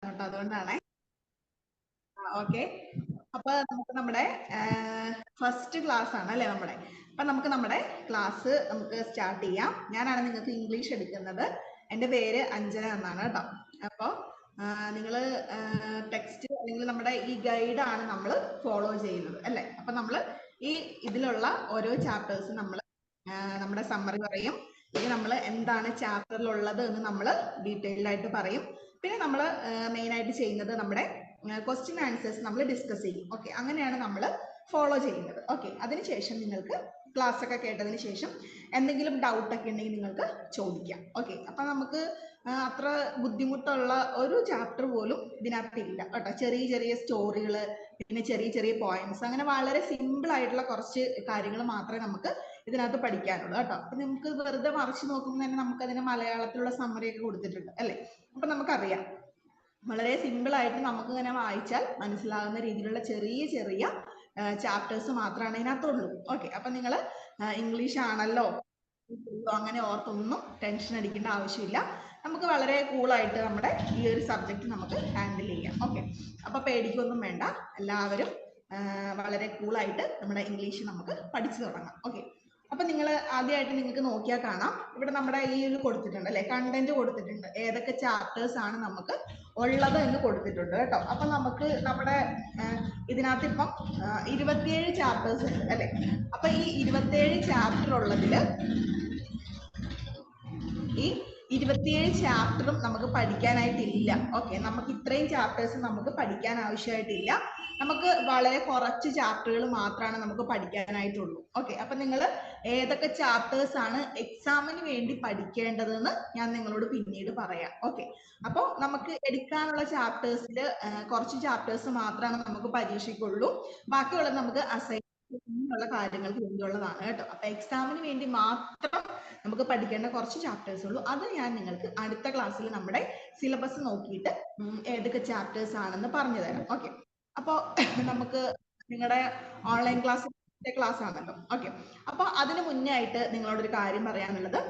കേട്ടോ, അതുകൊണ്ടാണേ. ഓക്കെ, അപ്പൊ നമുക്ക് നമ്മുടെ ഫസ്റ്റ് ക്ലാസ് ആണ് അല്ലേ നമ്മുടെ. അപ്പൊ നമുക്ക് നമ്മുടെ ക്ലാസ് നമുക്ക് സ്റ്റാർട്ട് ചെയ്യാം. ഞാനാണ് നിങ്ങൾക്ക് ഇംഗ്ലീഷ് എടുക്കുന്നത്. എൻ്റെ പേര് അഞ്ജന എന്നാണ് കേട്ടോ. അപ്പോൾ നിങ്ങൾ ടെക്സ്റ്റ് അല്ലെങ്കിൽ നമ്മുടെ ഈ ഗൈഡാണ് നമ്മൾ ഫോളോ ചെയ്യുന്നത് അല്ലേ. അപ്പൊ നമ്മൾ ഈ ഇതിലുള്ള ഓരോ ചാപ്റ്റേഴ്സ് നമ്മൾ നമ്മുടെ സമ്മറി പറയും. അല്ലെങ്കിൽ നമ്മൾ എന്താണ് ചാപ്റ്ററിലുള്ളത് എന്ന് നമ്മൾ ഡീറ്റെയിൽഡ് ആയിട്ട് പറയും. പിന്നെ നമ്മൾ മെയിനായിട്ട് ചെയ്യുന്നത് നമ്മുടെ ക്വസ്റ്റ്യൻ ആൻസേഴ്സ് നമ്മൾ ഡിസ്കസ് ചെയ്യും. ഓക്കെ, അങ്ങനെയാണ് നമ്മൾ ഫോളോ ചെയ്യുന്നത്. ഓക്കെ, അതിനുശേഷം നിങ്ങൾക്ക് ക്ലാസ് ഒക്കെ കേട്ടതിന് ശേഷം എന്തെങ്കിലും ഡൗട്ട് ഒക്കെ ഉണ്ടെങ്കിൽ നിങ്ങൾക്ക് ചോദിക്കാം. ഓക്കെ, അപ്പം നമുക്ക് അത്ര ബുദ്ധിമുട്ടുള്ള ഒരു ചാപ്റ്റർ പോലും ഇതിനകത്തില്ല കേട്ടോ. ചെറിയ ചെറിയ സ്റ്റോറികൾ, പിന്നെ ചെറിയ ചെറിയ പോയിന്റ്സ്, അങ്ങനെ വളരെ സിമ്പിൾ ആയിട്ടുള്ള കുറച്ച് കാര്യങ്ങൾ മാത്രമേ നമുക്ക് ഇതിനകത്ത് പഠിക്കാനുള്ളൂ കേട്ടോ. അപ്പം നമുക്ക് വെറുതെ മറിച്ച് നോക്കുമ്പോൾ തന്നെ നമുക്കതിന് മലയാളത്തിലുള്ള സമ്മറി ഒക്കെ കൊടുത്തിട്ടുണ്ട് അല്ലേ. അപ്പം നമുക്കറിയാം വളരെ സിമ്പിൾ ആയിട്ട് നമുക്ക് ഇങ്ങനെ വായിച്ചാൽ മനസ്സിലാകുന്ന രീതിയിലുള്ള ചെറിയ ചെറിയ ചാപ്റ്റേഴ്സ് മാത്രമാണ് ഇതിനകത്തുള്ളൂ. ഓക്കെ, അപ്പം നിങ്ങൾ ഇംഗ്ലീഷ് ആണല്ലോ അങ്ങനെ ഓർത്തൊന്നും ടെൻഷൻ അടിക്കേണ്ട ആവശ്യമില്ല. നമുക്ക് വളരെ കൂളായിട്ട് നമ്മുടെ ഈ ഒരു സബ്ജക്റ്റ് നമുക്ക് ഹാൻഡിൽ ചെയ്യാം. ഓക്കെ, അപ്പൊ പേടിക്കൊന്നും വേണ്ട. എല്ലാവരും വളരെ കൂളായിട്ട് നമ്മുടെ ഇംഗ്ലീഷ് നമുക്ക് പഠിച്ചു തുടങ്ങാം. ഓക്കെ, അപ്പൊ നിങ്ങൾ ആദ്യമായിട്ട് നിങ്ങൾക്ക് നോക്കിയാൽ കാണാം, ഇവിടെ നമ്മുടെ ഈ ഒരു കൊടുത്തിട്ടുണ്ട് അല്ലെ, കണ്ടന്റ് കൊടുത്തിട്ടുണ്ട്, ഏതൊക്കെ ചാപ്റ്റേഴ്സ് ആണ് നമുക്ക് ഉള്ളത് എന്ന് കൊടുത്തിട്ടുണ്ട് കേട്ടോ. അപ്പൊ നമുക്ക് നമ്മുടെ ഇതിനകത്ത് ഇപ്പം 27 ചാപ്റ്റേഴ്സ് ഉണ്ട് അല്ലെ. അപ്പൊ ഈ 27 ചാപ്റ്റർ ഉള്ളതില് ഈ 27 ചാപ്റ്ററും നമുക്ക് പഠിക്കാനായിട്ടില്ല. ഓക്കെ, നമുക്ക് ഇത്രയും ചാപ്റ്റേഴ്സ് നമുക്ക് പഠിക്കാൻ ആവശ്യമായിട്ടില്ല. നമുക്ക് വളരെ കുറച്ച് ചാപ്റ്ററുകൾ മാത്രമാണ് നമുക്ക് പഠിക്കാനായിട്ടുള്ളൂ. ഓക്കെ, അപ്പൊ നിങ്ങൾ ഏതൊക്കെ ചാപ്റ്റേഴ്സ് ആണ് എക്സാമിന് വേണ്ടി പഠിക്കേണ്ടതെന്ന് ഞാൻ നിങ്ങളോട് പിന്നീട് പറയാം. ഓക്കെ, അപ്പോൾ നമുക്ക് എടുക്കാനുള്ള ചാപ്റ്റേഴ്സിൽ കുറച്ച് ചാപ്റ്റേഴ്സ് മാത്രമാണ് നമുക്ക് പരീക്ഷയ്ക്കുള്ളൂ. ബാക്കിയുള്ളത് നമുക്ക് ഉള്ള കാര്യങ്ങൾക്ക് വേണ്ടിയുള്ളതാണ് കേട്ടോ. അപ്പൊ എക്സാമിന് വേണ്ടി മാത്രം നമുക്ക് പഠിക്കേണ്ട കുറച്ച് ചാപ്റ്റേഴ്സ് ഉള്ളൂ. അത് ഞാൻ നിങ്ങൾക്ക് അടുത്ത ക്ലാസ്സിൽ നമ്മുടെ സിലബസ് നോക്കിയിട്ട് ഏതൊക്കെ ചാപ്റ്റേഴ്സ് ആണെന്ന് പറഞ്ഞു തരാം. ഓക്കെ, അപ്പോൾ നമുക്ക് നിങ്ങളുടെ ഓൺലൈൻ ക്ലാസ് ആണല്ലോ. ഓക്കെ, അപ്പോൾ അതിന് മുന്നേ ആയിട്ട് നിങ്ങളോടൊരു കാര്യം പറയാനുള്ളത്,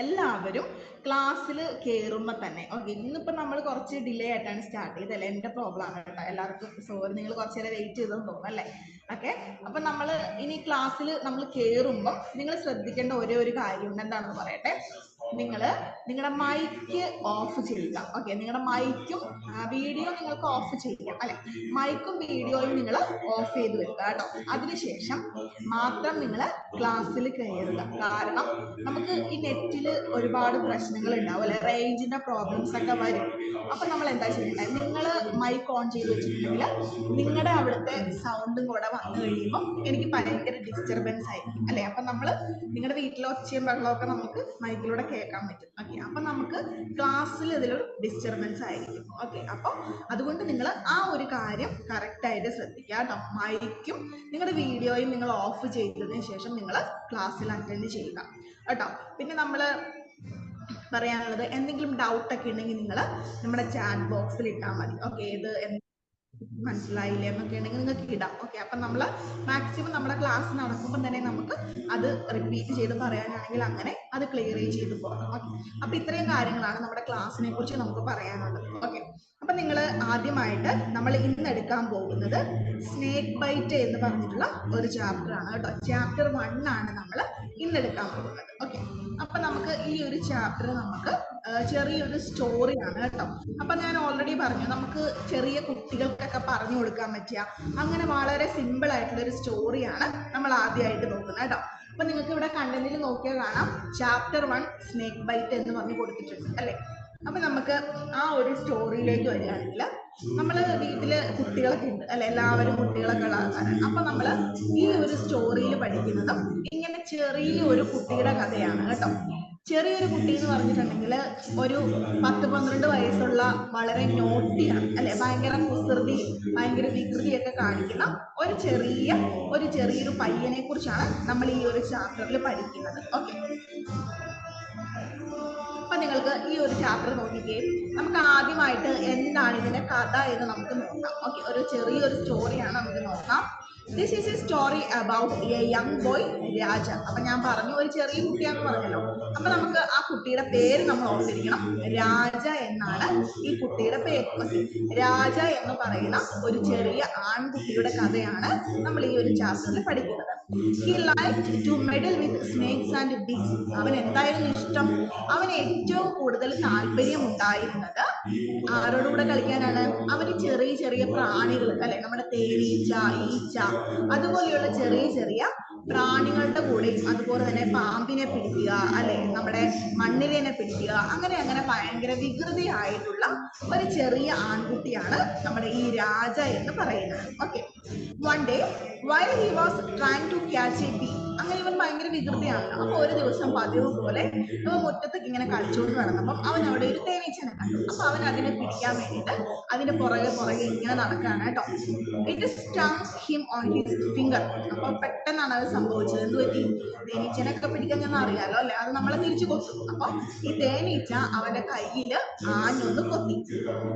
എല്ലാവരും ക്ലാസ്സിൽ കയറുമ്പോൾ തന്നെ, ഓക്കെ, ഇന്നിപ്പോൾ നമ്മൾ കുറച്ച് ഡിലേ ആയിട്ടാണ് സ്റ്റാർട്ട് ചെയ്തല്ലേ, എൻ്റെ പ്രോബ്ലം ആണ് കേട്ടോ. എല്ലാവർക്കും സോറി, നിങ്ങൾ കുറച്ച് നേരം വെയിറ്റ് ചെയ്തെന്ന് തോന്നും അല്ലേ. ഓക്കെ, അപ്പം നമ്മൾ ഇനി ക്ലാസ്സിൽ നമ്മൾ കയറുമ്പോൾ നിങ്ങൾ ശ്രദ്ധിക്കേണ്ട ഒരേ ഒരു കാര്യമുണ്ട്. എന്താണെന്ന് പറയട്ടെ. നിങ്ങളുടെ മൈക്ക് ഓഫ് ചെയ്യുക. ഓക്കെ, നിങ്ങളുടെ മൈക്കും വീഡിയോ നിങ്ങൾക്ക് ഓഫ് ചെയ്യാം അല്ലെ. മൈക്കും വീഡിയോയും നിങ്ങൾ ഓഫ് ചെയ്ത് വെക്കുക കേട്ടോ. അതിനുശേഷം മാത്രം നിങ്ങൾ ക്ലാസ്സിൽ കയറുക. കാരണം നമുക്ക് ഈ നെറ്റിൽ ഒരുപാട് പ്രശ്നങ്ങൾ ഉണ്ടാവും അല്ലെ, റേഞ്ചിന്റെ പ്രോബ്ലംസ് ഒക്കെ വരും. അപ്പൊ നമ്മൾ എന്താ ചെയ്യേണ്ടത്, നിങ്ങൾ മൈക്ക് ഓൺ ചെയ്ത് വെച്ചിട്ടുണ്ടെങ്കിൽ നിങ്ങളുടെ അവിടുത്തെ സൗണ്ടും കൂടെ വന്നു കഴിയുമ്പോൾ എനിക്ക് ഭയങ്കര ഡിസ്റ്റർബൻസ് ആയിരിക്കും അല്ലെ. അപ്പൊ നമ്മൾ നിങ്ങളുടെ വീട്ടിലെ ഒച്ചയും വെള്ളമൊക്കെ നമുക്ക് മൈക്കിലൂടെ കേൾക്കാൻ പറ്റും. ഓക്കെ, അപ്പൊ നമുക്ക് ക്ലാസ്സിൽ ഇതിലൊരു ഡിസ്റ്റർബൻസ് ആയിരിക്കും. ഓക്കെ, അപ്പോൾ അതുകൊണ്ട് നിങ്ങൾ ആ ഒരു കാര്യം കറക്റ്റ് ആയിട്ട് ശ്രദ്ധിക്കുക കേട്ടോ. മൈക്കും നിങ്ങളുടെ വീഡിയോയും നിങ്ങൾ ഓഫ് ചെയ്തതിന് ശേഷം നിങ്ങൾ ക്ലാസ്സിൽ അറ്റൻഡ് ചെയ്യുക കേട്ടോ. പിന്നെ നമ്മൾ പറയാനുള്ളത്, എന്തെങ്കിലും ഡൗട്ട് ഒക്കെ ഉണ്ടെങ്കിൽ നിങ്ങൾ നമ്മുടെ ചാറ്റ് ബോക്സിൽ ഇട്ടാൽ മതി. ഓക്കെ, ഇത് മനസ്സിലായില്ലേ എന്നൊക്കെ ഉണ്ടെങ്കിൽ നിങ്ങൾക്ക് ഇടാം. ഓക്കെ, അപ്പം നമ്മൾ മാക്സിമം നമ്മുടെ ക്ലാസ് നടക്കുമ്പോൾ തന്നെ നമുക്ക് അത് റിപ്പീറ്റ് ചെയ്ത് പറയാനാണെങ്കിൽ അങ്ങനെ അത് ക്ലിയർ ചെയ്ത് പോകാം. ഓക്കെ, അപ്പം ഇത്രയും കാര്യങ്ങളാണ് നമ്മുടെ ക്ലാസ്സിനെ കുറിച്ച് നമുക്ക് പറയാനുള്ളത്. ഓക്കെ, അപ്പം നിങ്ങൾ ആദ്യമായിട്ട് നമ്മൾ ഇന്ന് എടുക്കാൻ പോകുന്നത് സ്നേക്ക് ബൈറ്റ് എന്ന് പറഞ്ഞിട്ടുള്ള ഒരു ചാപ്റ്റർ ആണ് കേട്ടോ. ചാപ്റ്റർ 1 ആണ് നമ്മൾ ഇന്ന് എടുക്കാൻ പോകുന്നത്. ഓക്കെ, അപ്പൊ നമുക്ക് ഈ ഒരു ചാപ്റ്റർ നമുക്ക് ചെറിയൊരു സ്റ്റോറിയാണ് കേട്ടോ. അപ്പൊ ഞാൻ ഓൾറെഡി പറഞ്ഞു, നമുക്ക് ചെറിയ കുട്ടികൾക്കൊക്കെ പറഞ്ഞു കൊടുക്കാൻ പറ്റിയ അങ്ങനെ വളരെ സിമ്പിൾ ആയിട്ടുള്ള ഒരു സ്റ്റോറിയാണ് നമ്മൾ ആദ്യമായിട്ട് നോക്കുന്നത് കേട്ടോ. അപ്പൊ നിങ്ങൾക്ക് ഇവിടെ കണ്ടന്റിൽ നോക്കിയാൽ കാണാം, ചാപ്റ്റർ 1 സ്നേക്ക് ബൈറ്റ് എന്ന് പറഞ്ഞു കൊടുത്തിട്ടുണ്ട് അല്ലെ. അപ്പൊ നമുക്ക് ആ ഒരു സ്റ്റോറിയിലേക്ക് വരികയാണെങ്കിൽ, നമ്മള് വീട്ടില് കുട്ടികളൊക്കെ ഉണ്ട് അല്ലെ, എല്ലാവരും കുട്ടികളൊക്കെ ഉള്ള ആൾക്കാരാണ്. അപ്പൊ നമ്മള് ഈ ഒരു സ്റ്റോറിയിൽ പഠിക്കുന്നതും ഇങ്ങനെ ചെറിയൊരു കുട്ടിയുടെ കഥയാണ് കേട്ടോ. ചെറിയൊരു കുട്ടി എന്ന് പറഞ്ഞിട്ടുണ്ടെങ്കിൽ ഒരു 10-12 വയസ്സുള്ള വളരെ നോട്ടിയാണ് അല്ലെ, ഭയങ്കര കുസൃതി, ഭയങ്കര വികൃതിയൊക്കെ കാണിക്കുന്ന ഒരു ചെറിയൊരു പയ്യനെ കുറിച്ചാണ് നമ്മൾ ഈ ഒരു ചാപ്റ്ററിൽ പഠിക്കുന്നത്. ഓക്കെ, അപ്പൊ നിങ്ങൾക്ക് ഈ ഒരു ചാപ്റ്റർ നോക്കിക്കേ, നമുക്ക് ആദ്യമായിട്ട് എന്താണ് ഇതിന്റെ കഥ എന്ന് നമുക്ക് നോക്കാം. ഓക്കെ, ഒരു ചെറിയൊരു സ്റ്റോറിയാണ് നമുക്ക് നോക്കാം. This is a story about a young boy Raja. അപ്പൊ ഞാൻ പറഞ്ഞു ഒരു ചെറിയ കുട്ടിയാന്ന് പറഞ്ഞല്ലോ. അപ്പൊ നമുക്ക് ആ കുട്ടിയുടെ പേര് നമ്മൾ ഓർത്തിരിക്കണം. രാജ എന്നാണ് ഈ കുട്ടിയുടെ പേര്. രാജ എന്ന് പറയുന്ന ഒരു ചെറിയ ആൺകുട്ടിയുടെ കഥയാണ് നമ്മൾ ഈ ഒരു ചാപ്റ്ററിൽ പഠിക്കുന്നത്. He liked to meddle with snakes and bees. അവൻ എന്തായിരുന്നു ഇഷ്ടം? അവന് ഏറ്റവും കൂടുതൽ താല്പര്യം ഉണ്ടായിരുന്നത് ആരോടുകൂടെ കളിക്കാനാണ്? അവന് ചെറിയ ചെറിയ പ്രാണികൾ അല്ലെ, നമ്മുടെ തേനീച്ച, ഈച്ച, അതുപോലെയുള്ള ചെറിയ ചെറിയ പ്രാണികളുടെ കൂടെയും, അതുപോലെ തന്നെ പാമ്പിനെ പിടിക്കുക അല്ലെ, നമ്മുടെ മണ്ണിരനെ പിടിക്കുക, അങ്ങനെ അങ്ങനെ ഭയങ്കര വികൃതിയായിട്ടുള്ള ഒരു ചെറിയ ആൺകുട്ടിയാണ് നമ്മുടെ ഈ രാജ എന്ന് പറയുന്നത്. Okay, one day while he was trying to catch a bee, അങ്ങനെ ഇവൻ ഭയങ്കര വികൃതിയാണല്ലോ. അപ്പൊ ഒരു ദിവസം പതിവ് പോലെ ഇവൻ മുറ്റത്തേക്ക് ഇങ്ങനെ കളിച്ചുകൊണ്ട് നടന്നപ്പം അവൻ അവിടെ ഒരു തേനീച്ചനെ കണ്ടു. അപ്പൊ അവൻ അതിനെ പിടിക്കാൻ വേണ്ടിയിട്ട് അതിന്റെ പുറകെ ഇങ്ങനെ നടക്കുകയാണ് കേട്ടോ. It stung him on his finger. അപ്പൊ പെട്ടെന്നാണ് അത് സംഭവിച്ചത്. എന്ത് പറ്റി? തേനീച്ചനൊക്കെ പിടിക്കാൻ ഞാൻ അറിയാലോ അല്ലെ, അത് നമ്മളെ തിരിച്ചു കൊത്തും. അപ്പൊ ഈ തേനീച്ച അവന്റെ കയ്യിൽ ആഞ്ഞൊന്ന് കൊത്തി.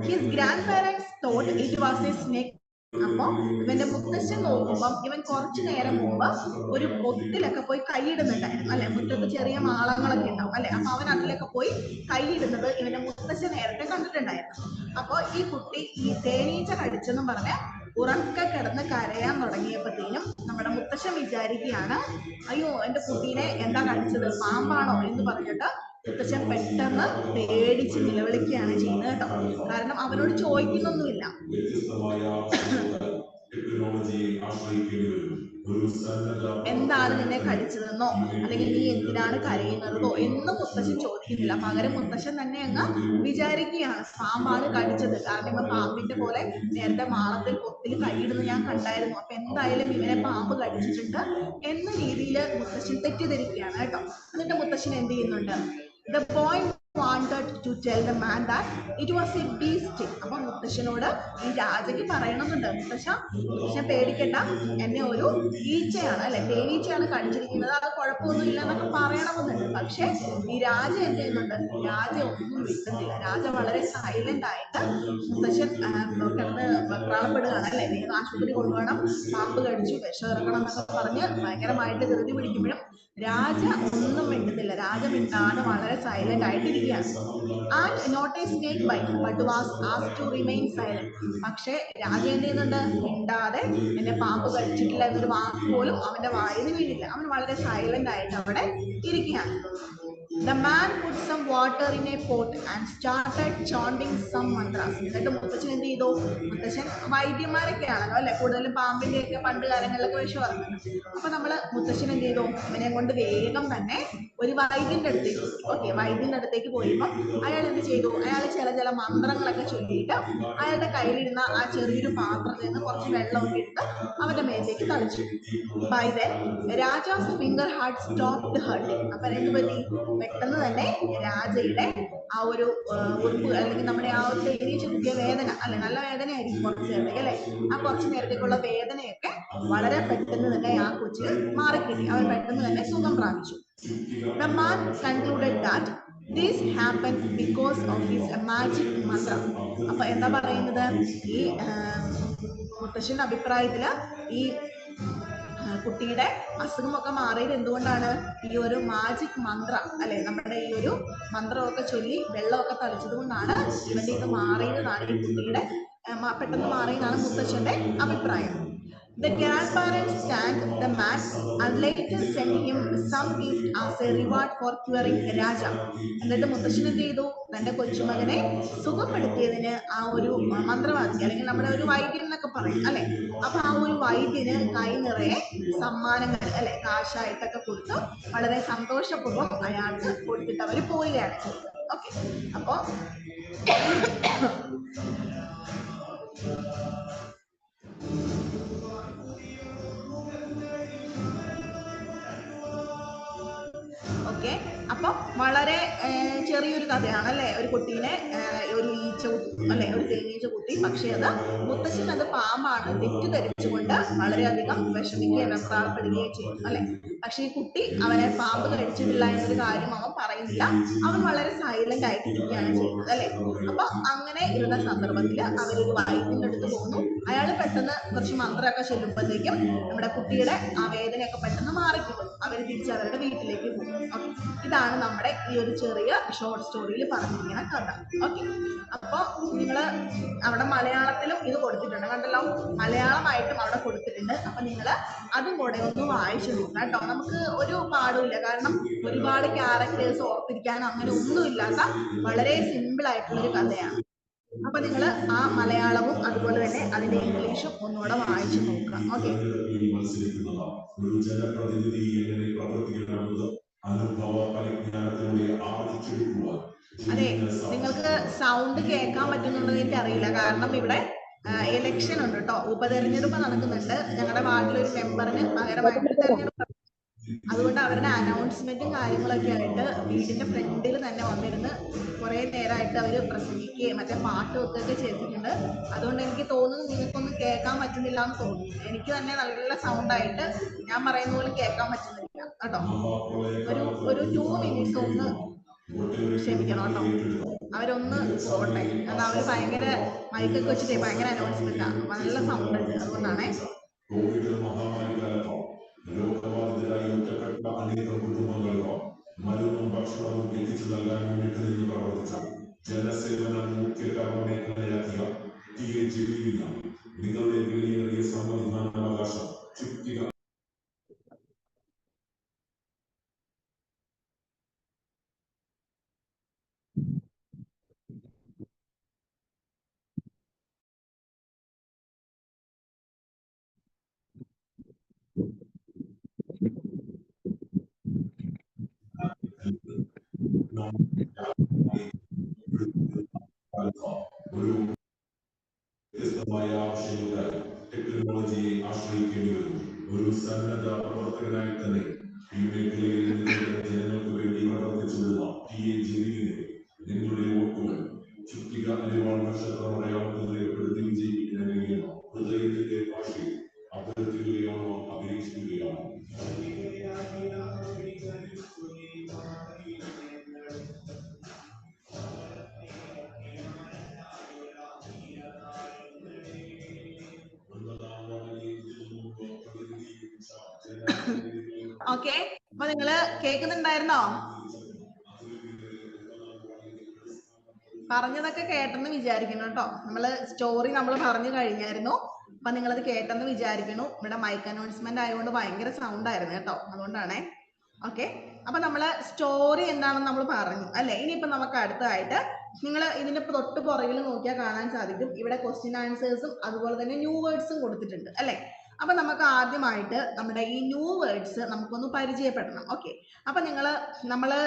His grand parents thought it was A snake. അപ്പൊ ഇവന്റെ മുത്തശ്ശൻ നോക്കുമ്പം ഇവൻ കുറച്ചു നേരം മുമ്പ് ഒരു പൊത്തിലൊക്കെ പോയി കൈയിടുന്നുണ്ടായിരുന്നു അല്ലെ, മുറ്റത്ത് ചെറിയ മാളങ്ങളൊക്കെ ഉണ്ടാവും അല്ലെ, അപ്പൊ അവൻ അതിലൊക്കെ പോയി കൈയിടുന്നത് ഇവന്റെ മുത്തശ്ശൻ നേരത്തെ കണ്ടിട്ടുണ്ടായിരുന്നു. അപ്പൊ ഈ കുട്ടി ഈ തേനീച്ച കടിച്ചെന്നും പറഞ്ഞ് ഉറക്കെ കിടന്ന് കരയാൻ തുടങ്ങിയപ്പോഴത്തേനും നമ്മുടെ മുത്തശ്ശൻ വിചാരിക്കുകയാണ്, അയ്യോ എന്റെ കുട്ടീനെ എന്താ കടിച്ചത്, പാമ്പാണോ എന്ന് പറഞ്ഞിട്ട് മുത്തശ്ശൻ പെട്ടെന്ന് പേടിച്ച് നിലവിളിക്കുകയാണ് ചെയ്യുന്നത് കേട്ടോ. കാരണം അവനോട് ചോദിക്കുന്നൊന്നുമില്ല, എന്താണ് നിന്നെ കടിച്ചതെന്നോ അല്ലെങ്കിൽ നീ എന്തിനാണ് കരയുന്നതോ എന്ന് മുത്തശ്ശൻ ചോദിക്കുന്നില്ല. പകരം മുത്തശ്ശൻ തന്നെ അങ്ങ് വിചാരിക്കുകയാണ് പാമ്പാണ് കടിച്ചത്. കാരണം ഇവ പാമ്പിന്റെ പോലെ നേരത്തെ മാളത്തിൽ പൊത്തിൽ കൈയിടുന്ന ഞാൻ കണ്ടായിരുന്നു, അപ്പൊ എന്തായാലും ഇവനെ പാമ്പ് കടിച്ചിട്ടുണ്ട് എന്ന രീതിയിൽ മുത്തശ്ശൻ തെറ്റിദ്ധരിക്കുകയാണ് കേട്ടോ. എന്നിട്ട് മുത്തശ്ശൻ എന്ത് ചെയ്യുന്നുണ്ട്? The boy wanted to tell the man that it was a bee sting. അപ്പൊ മുത്തശ്ശനോട് ഈ രാജയ്ക്ക് പറയണമെന്നുണ്ട്, മുത്തശ്ശൻ പേടിക്കണ്ട, എന്നെ ഒരു ഈച്ചയാണ് അല്ലെ, തേനീച്ചയാണ് കടിച്ചിരിക്കുന്നത്, അത് കുഴപ്പമൊന്നും ഇല്ല എന്നൊക്കെ പറയണമെന്നുണ്ട്. പക്ഷെ ഈ രാജ എന്ത് ചെയ്യുന്നുണ്ട്? രാജ ഒന്നും വിട്ടുന്നില്ല. രാജ വളരെ സൈലന്റ് ആയിട്ട് മുത്തശ്ശൻ കിടന്ന് വെപ്രാളപ്പെടുകയാണ് അല്ലെ, നീ ആശുപത്രി കൊണ്ടുപോകണം, പാമ്പ് കടിച്ചു, വിഷം ഇറക്കണം എന്നൊക്കെ പറഞ്ഞ് ഭയങ്കരമായിട്ട് ധൃതി പിടിക്കുമ്പോഴും രാജ ഒന്നും മിണ്ടുന്നില്ല. രാജ മിണ്ടാതെ വളരെ സൈലന്റ് ആയിട്ടിരിക്കുകയാണ്. And not a snake bite but was asked to remain silent. പക്ഷേ രാജ എന്ത് ചെയ്യുന്നുണ്ട്? മിണ്ടാതെ എന്നെ പാമ്പ് കടിച്ചിട്ടില്ല എന്നൊരു വാക്ക് പോലും അവന്റെ വായിൽ വീണില്ല. അവൻ വളരെ സൈലന്റ് ആയിട്ട് അവിടെ ഇരിക്കുകയാണ്. The man put some water in a pot and started chanting some mantras. എന്നിട്ട് മുത്തശ്ശൻ എന്ത് ചെയ്തു? മുത്തശ്ശൻ വൈദ്യന്മാരൊക്കെ ആണല്ലോ അല്ലെ, കൂടുതലും പാമ്പിന്റെ ഒക്കെ പണ്ട് കാലങ്ങളിലൊക്കെ വിഷം ഇറങ്ങുന്നത്. അപ്പൊ മുത്തശ്ശൻ എന്ത് ചെയ്തു? ഇവനെ കൊണ്ട് വേഗം തന്നെ ഒരു വൈദ്യന്റെ അടുത്തേക്ക്. ഓക്കെ, വൈദ്യന്റെ അടുത്തേക്ക് പോയപ്പോൾ അയാൾ എന്ത് ചെയ്തു? അയാൾ ചില മന്ത്രങ്ങളൊക്കെ ചൊല്ലിയിട്ട് അയാളുടെ കയ്യിലിരുന്ന ആ ചെറിയൊരു പാത്രത്തിൽ നിന്ന് കുറച്ച് വെള്ളമൊക്കെ എടുത്ത് അവന്റെ മേലേക്ക് തളിച്ചു. By then, Rajas finger had stopped hurting. അപ്പൊ എന്ത് പറ്റി? പെട്ടെന്ന് തന്നെ രാജയുടെ ആ ഒരു ഉറുപ്പ് അല്ലെങ്കിൽ നമ്മുടെ ആ ഒരു തേനീച്ച കുത്തിയ വേദന അല്ലെ, നല്ല വേദനയായിരിക്കും കുറച്ചു നേരത്തേക്ക് അല്ലെ, ആ കുറച്ചു നേരത്തേക്കുള്ള വേദനയൊക്കെ വളരെ പെട്ടെന്ന് തന്നെ ആ കൊച്ചിന് മാറിക്കിട്ടി. അവൻ പെട്ടെന്ന് തന്നെ സുഖം പ്രാപിച്ചു. The man concluded that this happened because of his magic mantra. അപ്പൊ എന്താ പറയുന്നത്? ഈ മുത്തശ്ശന്റെ അഭിപ്രായത്തില് ഈ കുട്ടിയുടെ അസുഖമൊക്കെ മാറിയത് എന്തുകൊണ്ടാണ്? ഈ ഒരു മാജിക് മന്ത്ര അല്ലെ, നമ്മുടെ ഈ ഒരു മന്ത്രമൊക്കെ ചൊല്ലി വെള്ളമൊക്കെ തളിച്ചത് കൊണ്ടാണ് ഇവന്റെ ഇത് മാറിയതാണ്, ഈ കുട്ടിയുടെ പെട്ടെന്ന് മാറിയതാണ് മുത്തശ്ശന്റെ അഭിപ്രായം. The grandparents thanked the man and later sent him some gift as a reward for curing Raja. എന്നിട്ട് മുത്തശ്ശൻ എന്ത് ചെയ്തു? തന്റെ കൊച്ചുമകനെ സുഖപ്പെടുത്തിയതിന് ആ ഒരു മന്ത്രവാദി അല്ലെങ്കിൽ നമ്മുടെ ഒരു വൈദ്യൻ എന്നൊക്കെ പറയും അല്ലെ, അപ്പൊ ആ ഒരു വൈദ്യന് കൈ നിറയെ സമ്മാനങ്ങൾ അല്ലെ, കാശായിട്ടൊക്കെ കൊടുത്ത് വളരെ സന്തോഷപൂർവ്വം അയാൾക്ക് കൊടുത്തിട്ട് അവര് പോവുകയാണ് ചെയ്തത്. ഓക്കെ, അപ്പോ അപ്പൊ വളരെ ചെറിയൊരു കഥയാണ് അല്ലെ. ഒരു കുട്ടീനെ ഒരു ഈച്ച കുത്തി അല്ലെ, ഒരു തേനീച്ച കുത്തി. പക്ഷെ അത് മുത്തശ്ശൻ അത് പാമ്പാണ് തെറ്റിദ്ധരിച്ചുകൊണ്ട് വളരെയധികം വിഷമിക്കുകയും വെപ്രാളപ്പെടുകയും ചെയ്യും അല്ലെ. പക്ഷെ ഈ കുട്ടി അവനെ പാമ്പ് കടിച്ചിട്ടില്ല എന്നൊരു കാര്യം അവൻ പറയുന്നില്ല. അവൻ വളരെ സൈലന്റ് ആയിട്ട് ഇരിക്കുകയാണ് ചെയ്യുന്നത് അല്ലെ. അപ്പൊ അങ്ങനെ ഇരുന്ന സന്ദർഭത്തിൽ അവരൊരു വൈദ്യന്റെ അടുത്ത് പോകുന്നു. അയാൾ പെട്ടെന്ന് കുറച്ച് മന്ത്രമൊക്കെ ചെല്ലുമ്പോഴത്തേക്കും നമ്മുടെ കുട്ടിയുടെ ആ വേദനയൊക്കെ പെട്ടെന്ന് മാറിക്കിട്ടും. അവർ തിരിച്ച് അവരുടെ വീട്ടിലേക്ക് പോകും. ഇതാണ് നമ്മുടെ ഈ ഒരു ചെറിയ ഷോർട്ട് സ്റ്റോറിയിൽ പറഞ്ഞിരിക്കുന്ന കഥ. ഓക്കെ, അപ്പൊ നിങ്ങൾ അവിടെ മലയാളത്തിലും ഇത് കൊടുത്തിട്ടുണ്ട് കണ്ടല്ലോ, മലയാളമായിട്ടും അവിടെ കൊടുത്തിട്ടുണ്ട്. അപ്പൊ നിങ്ങൾ അതും കൂടെ ഒന്ന് വായിച്ചു നോക്കണം കേട്ടോ. നമുക്ക് ഒരു പാടുമില്ല, കാരണം ഒരുപാട് ക്യാരക്ടേഴ്സ് ഓർത്തിരിക്കാനോ അങ്ങനെ ഒന്നുമില്ലാത്ത വളരെ സിമ്പിൾ ആയിട്ടുള്ളൊരു കഥയാണ്. അപ്പൊ നിങ്ങൾ ആ മലയാളവും അതുപോലെ തന്നെ അതിന്റെ ഇംഗ്ലീഷും ഒന്നുകൂടെ വായിച്ചു നോക്കുക. ഓക്കെ, ഒരു ജനപ്രതിനിധി എങ്ങനെ പ്രവർത്തിക്കണമെന്നത് അനുഭവ പരിജ്ഞാനത്തിലൂടെ ആർജിച്ചെടുക്കുവാൻ. അതെ, നിങ്ങൾക്ക് സൗണ്ട് കേൾക്കാൻ പറ്റുന്നുണ്ടോ എനിക്ക് അറിയില്ല, കാരണം ഇവിടെ ഇലക്ഷൻ ഉണ്ട് കേട്ടോ, ഉപതെരഞ്ഞെടുപ്പ് നടക്കുന്നുണ്ട്. ഞങ്ങളുടെ വാർഡിലൊരു മെമ്പറിന് പകരമായിട്ട് തെരഞ്ഞെടുപ്പ്, അതുകൊണ്ട് അവരുടെ അനൗൺസ്മെന്റും കാര്യങ്ങളൊക്കെ ആയിട്ട് വീടിന്റെ ഫ്രണ്ടിൽ തന്നെ വന്നിരുന്ന് കുറെ നേരമായിട്ട് അവർ പ്രസംഗിക്കുകയും മറ്റേ പാട്ട് വെക്കുകയൊക്കെ ചെയ്തിട്ടുണ്ട്. അതുകൊണ്ട് എനിക്ക് തോന്നുന്നു നിങ്ങൾക്കൊന്നും കേൾക്കാൻ പറ്റുന്നില്ല എന്ന് തോന്നുന്നു. എനിക്ക് തന്നെ നല്ല സൗണ്ടായിട്ട് ഞാൻ പറയുന്ന പോലെ കേൾക്കാൻ പറ്റുന്നില്ല കേട്ടോ. ഒരു 2 മിനിറ്റ്സ് ഒന്ന് ക്ഷമിക്കണം കേട്ടോ. അവരൊന്ന് പോകട്ടെ, കാരണം അവർ ഭയങ്കര മൈക്കൊക്കെ വെച്ചിട്ട് ഭയങ്കര അനൗൺസ്മെന്റാണ്, നല്ല സൗണ്ട് ഉണ്ട്, അതുകൊണ്ടാണേ. കോവിഡ് മഹാമാരി കാലത്തോ രോഗബാധിതരായി ഒറ്റപ്പെട്ട അനേകം കുടുംബങ്ങൾക്ക് മരുന്നും ഭക്ഷണവും എത്തിച്ചു നൽകാൻ വേണ്ടി നിന്ന് പ്രവർത്തിച്ച ജനസേവനം മുഖ്യ കർമ്മമേഖലയാക്കിയ നിങ്ങളുടെ വിലയേറിയ സമ്മതിദാനാവകാശം ചുറ്റിക. ഒരു വ്യത്യസ്തമായ ആവശ്യങ്ങൾക്കായി ടെക്നോളജിയെ ആശ്രയിക്കേണ്ടി വരും. ഒരു സന്നദ്ധ പ്രവർത്തകനായി തന്നെ ഈ മേഖലയിൽ ജനങ്ങൾക്ക് വേണ്ടി പ്രവർത്തിച്ചുള്ള നിങ്ങളുടെ വോട്ടുകൾ ചുറ്റിക അരിവാൾ നക്ഷത്രം അടയാളത്തിൽ രേഖപ്പെടുത്തി വിജയിപ്പിക്കുന്നതിനെയോ ഹൃദയത്തിന്റെ ഭാഷയിൽ അഭ്യർത്ഥിക്കുകയാണോ അപേക്ഷിക്കുകയാണോ? ഓക്കെ, അപ്പൊ നിങ്ങള് കേൾക്കുന്നുണ്ടായിരുന്നോ? പറഞ്ഞതൊക്കെ കേട്ടെന്ന് വിചാരിക്കുന്നു കേട്ടോ. നമ്മള് സ്റ്റോറി നമ്മൾ പറഞ്ഞു കഴിഞ്ഞായിരുന്നു. അപ്പൊ നിങ്ങളത് കേട്ടെന്ന് വിചാരിക്കുന്നു. ഇവിടെ മൈക്ക് അനൗൺസ്മെന്റ് ആയതുകൊണ്ട് ഭയങ്കര സൗണ്ട് ആയിരുന്നു കേട്ടോ, അതുകൊണ്ടാണേ. ഓക്കെ, അപ്പൊ നമ്മള് സ്റ്റോറി എന്താണെന്ന് നമ്മൾ പറഞ്ഞു അല്ലെ. ഇനിയിപ്പോ നമുക്ക് അടുത്തതായിട്ട് നിങ്ങൾ ഇതിന്റെ തൊട്ട് പുറകിൽ നോക്കിയാൽ കാണാൻ സാധിക്കും, ഇവിടെ ക്വസ്റ്റ്യൻ ആൻസേഴ്സും അതുപോലെ തന്നെ ന്യൂ വേർഡ്സും കൊടുത്തിട്ടുണ്ട് അല്ലെ. അപ്പൊ നമുക്ക് ആദ്യമായിട്ട് നമ്മുടെ ഈ ന്യൂ വേർഡ്സ് നമുക്കൊന്ന് പരിചയപ്പെടണം. ഓക്കെ, അപ്പൊ നമ്മള്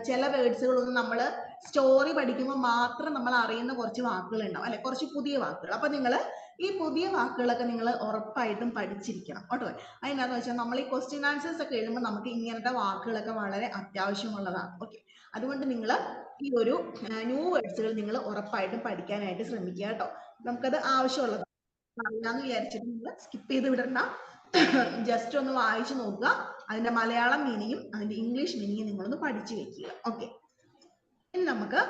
ചില വേർഡ്സുകളൊന്നും നമ്മൾ സ്റ്റോറി പഠിക്കുമ്പോൾ മാത്രം നമ്മൾ അറിയുന്ന കുറച്ച് വാക്കുകൾ ഉണ്ടാവും അല്ലെ, കുറച്ച് പുതിയ വാക്കുകൾ. അപ്പൊ നിങ്ങൾ ഈ പുതിയ വാക്കുകളൊക്കെ നിങ്ങൾ ഉറപ്പായിട്ടും പഠിച്ചിരിക്കണം കേട്ടോ. അതിനാന്ന് വെച്ചാൽ നമ്മൾ ഈ ക്വസ്റ്റ്യൻ ആൻസേഴ്സ് ഒക്കെ എഴുതുമ്പോൾ നമുക്ക് ഇങ്ങനത്തെ വാക്കുകളൊക്കെ വളരെ അത്യാവശ്യമുള്ളതാണ്. ഓക്കെ, അതുകൊണ്ട് നിങ്ങൾ ഈ ഒരു ന്യൂ വേർഡ്സുകൾ നിങ്ങൾ ഉറപ്പായിട്ടും പഠിക്കാനായിട്ട് ശ്രമിക്കുക കേട്ടോ. നമുക്കത് ആവശ്യമുള്ളതാണ്. അറിയാന്ന് വിചാരിച്ചിട്ട് നിങ്ങൾ സ്കിപ്പ് ചെയ്ത് വിടണ്ട, ജസ്റ്റ് ഒന്ന് വായിച്ചു നോക്കുക. അതിന്റെ മലയാളം മീനിങ്ങും അതിന്റെ ഇംഗ്ലീഷ് മീനിങ്ങും നിങ്ങളൊന്ന് പഠിച്ചു വെക്കുക. ഓക്കെ, ഇനി നമുക്ക്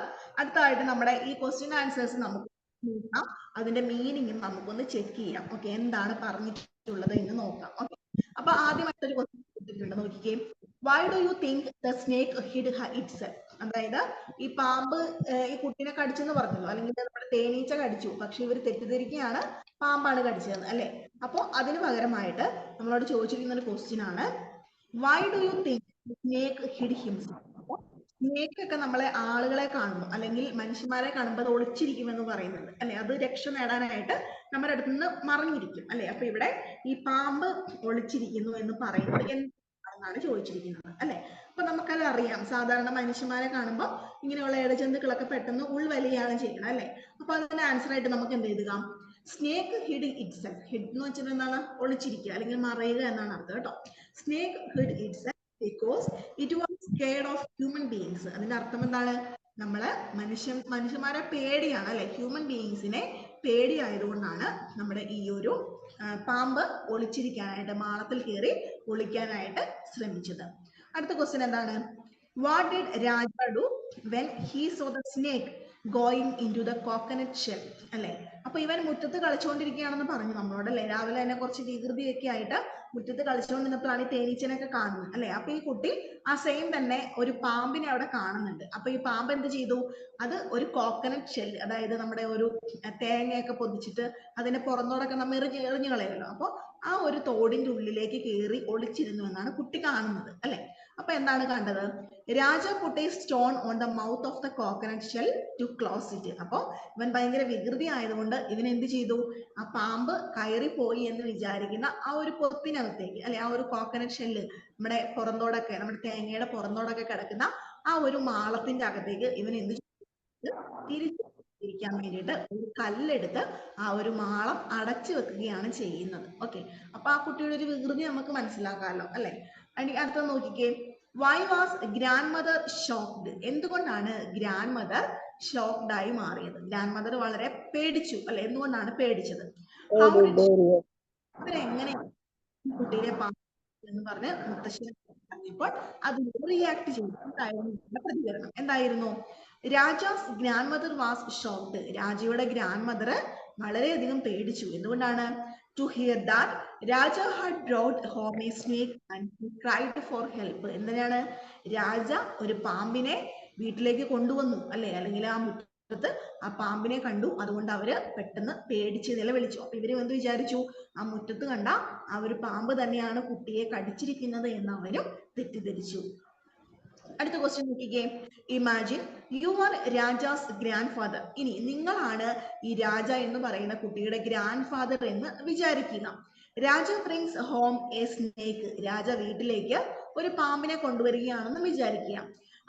അടുത്തായിട്ട് നമ്മുടെ ഈ ക്വസ്റ്റ്യൻ ആൻസേഴ്സ് നമുക്ക് നോക്കാം, അതിന്റെ മീനിങ്ങും നമുക്കൊന്ന് ചെക്ക് ചെയ്യാം. ഓക്കെ, എന്താണ് പറഞ്ഞിട്ടുള്ളത് എന്ന് നോക്കാം. ഓക്കെ, അപ്പൊ ആദ്യമായിട്ടൊരു ക്വസ്റ്റ്യൻ കൊടുത്തിട്ടുണ്ട്, നോക്കിക്കേ. Y do you think the snake ഹിഡ് itself? അതായത് ഈ പാമ്പ് ഈ കുട്ടിനെ കടിച്ചെന്ന് പറഞ്ഞല്ലോ, അല്ലെങ്കിൽ നമ്മുടെ തേനീച്ച കടിച്ചു, പക്ഷെ ഇവർ തെറ്റിദ്ധരിക്കുകയാണ് പാമ്പാണ് കടിച്ചതെന്ന് അല്ലെ. അപ്പൊ അതിന് പകരമായിട്ട് നമ്മളോട് ചോദിച്ചിരിക്കുന്ന ഒരു ക്വസ്റ്റ്യൻ ആണ്, Y do you think snake ഹിഡ് himself? അപ്പൊ സ്നേക്ക് ഒക്കെ നമ്മളെ ആളുകളെ കാണുന്നു അല്ലെങ്കിൽ മനുഷ്യന്മാരെ കാണുമ്പോൾ അത് ഒളിച്ചിരിക്കുമെന്ന് പറയുന്നുണ്ട് അല്ലെ. അത് രക്ഷ നേടാനായിട്ട് നമ്മുടെ അടുത്ത് നിന്ന് മറിഞ്ഞിരിക്കും അല്ലെ. അപ്പൊ ഇവിടെ ഈ പാമ്പ് ഒളിച്ചിരിക്കുന്നു എന്ന് പറയുന്നത് എന്താണെന്നാണ് ചോദിച്ചിരിക്കുന്നത് അല്ലെ. അപ്പൊ നമുക്കത് അറിയാം, സാധാരണ മനുഷ്യന്മാരെ കാണുമ്പോൾ ഇങ്ങനെയുള്ള ഇഴജന്തുക്കളൊക്കെ പെട്ടെന്ന് ഉൾവലിയാണ് ചെയ്യുന്നത് അല്ലെ. അപ്പൊ അതിന്റെ ആൻസർ ആയിട്ട് നമുക്ക് എന്ത് എഴുതാം? Snake ഹിഡ് itself. ഹിഡ് എന്ന് വെച്ചാൽ എന്താണ്? ഒളിച്ചിരിക്കുക അല്ലെങ്കിൽ മറയുക എന്നാണ് അർത്ഥം കേട്ടോ. Snake ഹിഡ് itself because it was scared of human beings. അതിന്റെ അർത്ഥം എന്താണ്? നമ്മള് മനുഷ്യന്മാരെ പേടിയാണ് അല്ലെ, ഹ്യൂമൻ ബീയിങ്സിനെ പേടിയായതുകൊണ്ടാണ് നമ്മുടെ ഈ ഒരു പാമ്പ് ഒളിച്ചിരിക്കാനായിട്ട്, മാളത്തിൽ കയറി ഒളിക്കാനായിട്ട് ശ്രമിച്ചത്. അടുത്ത ക്വസ്റ്റ്യൻ എന്താണ്? What did Raja do when he saw the snake going into the coconut shell? അല്ലെ, അപ്പൊ ഇവൻ മുറ്റത്ത് കളിച്ചുകൊണ്ടിരിക്കുകയാണെന്ന് പറഞ്ഞു നമ്മളോട് അല്ലെ. രാവിലെ തന്നെ കുറച്ച് വികൃതിയൊക്കെ ആയിട്ട് മുറ്റത്ത് കളിച്ചുകൊണ്ടിരുന്നപ്പോഴാണ് ഈ തേനീച്ചനൊക്കെ കാണുന്നത് അല്ലെ. അപ്പൊ ഈ കുട്ടി ആ സെയിം തന്നെ ഒരു പാമ്പിനെ അവിടെ കാണുന്നുണ്ട്. അപ്പൊ ഈ പാമ്പ് എന്ത് ചെയ്തു? അത് ഒരു കോക്കനട്ട് ഷെൽ, അതായത് നമ്മുടെ ഒരു തേങ്ങയൊക്കെ പൊതിച്ചിട്ട് അതിന്റെ പുറന്തോടൊക്കെ നമ്മൾ എറിഞ്ഞു കളയുമല്ലോ. അപ്പൊ ആ ഒരു തോടിന്റെ ഉള്ളിലേക്ക് കയറി ഒളിച്ചിരുന്നു എന്നാണ് കുട്ടി കാണുന്നത് അല്ലെ. അപ്പൊ എന്താണ് കണ്ടത്? Raja put a stone on the mouth of the coconut shell to close it. അപ്പൊ ഇവൻ ഭയങ്കര വികൃതി ആയതുകൊണ്ട് ഇവൻ എന്ത് ചെയ്തു? ആ പാമ്പ് കയറി പോയി എന്ന് വിചാരിക്കുന്ന ആ ഒരു പൊത്തിനകത്തേക്ക് അല്ലെ, ആ ഒരു കോക്കനട്ട് ഷെല്ല്, നമ്മുടെ പുറന്തോടൊക്കെ, നമ്മുടെ തേങ്ങയുടെ പുറന്തോടൊക്കെ കിടക്കുന്ന ആ ഒരു മാളത്തിന്റെ അകത്തേക്ക് ഇവൻ എന്ത് തിരിച്ചിരിക്കാൻ വേണ്ടിയിട്ട് ഒരു കല്ലെടുത്ത് ആ ഒരു മാളം അടച്ചു വെക്കുകയാണ് ചെയ്യുന്നത്. ഓക്കെ, അപ്പൊ ആ കുട്ടിയുടെ ഒരു വികൃതി നമുക്ക് മനസ്സിലാക്കാമല്ലോ അല്ലെ. അടുത്ത നോക്കിക്കേ, why was grand mother shocked? എന്തുകൊണ്ടാണ് ഗ്രാൻഡ് മദർ ഷോക്ക്ഡ് ആയി മാറിയത്? ഗ്രാൻഡ് മദർ വളരെ പേടിച്ചു അല്ലെ. എന്തുകൊണ്ടാണ് പേടിച്ചത്? ഹൗ ഡിഡ് എങ്ങനെ കുട്ടിയെ എന്ന് പറഞ്ഞ് മുത്തശ്ശി പറഞ്ഞപ്പോൾ അതിനോട് റിയാക്ട് ചെയ്തു. എന്തായിരുന്നു പ്രതികരണം? എന്തായിരുന്നു? Raja's grandmother was shocked. രാജയുടെ ഗ്രാൻഡ് മദർ വളരെയധികം പേടിച്ചു. എന്തുകൊണ്ടാണ്? To hear that Raja had brought home a snake and cried for help. എന്തിനാണ്? രാജ ഒരു പാമ്പിനെ വീട്ടിലേക്ക് കൊണ്ടുവന്നു അല്ലെ, അല്ലെങ്കിൽ ആ മുറ്റത്ത് ആ പാമ്പിനെ കണ്ടു. അതുകൊണ്ട് അവര് പെട്ടെന്ന് പേടിച്ച് നിലവിളിച്ചു. അപ്പൊ ഇവര് എന്ത് വിചാരിച്ചു? ആ മുറ്റത്ത് കണ്ട ആ ഒരു പാമ്പ് തന്നെയാണ് കുട്ടിയെ കടിച്ചിരിക്കുന്നത് എന്ന് അവരും തെറ്റിദ്ധരിച്ചു. അടുത്ത ക്വസ്റ്റ്യൻ നോക്കിക്കേ, imagine you are Rajas grand father. ഇനി നിങ്ങളാണ് ഈ രാജ എന്ന് പറയുന്ന കുട്ടിയുടെ ഗ്രാൻഡ് ഫാദർ എന്ന് വിചാരിക്കുക. Raja brings home a snake. Raja വീട്ടിലേക്ക് ഒരു പാമ്പിനെ കൊണ്ടുവരികയാണെന്ന് വിചാരിക്കുക.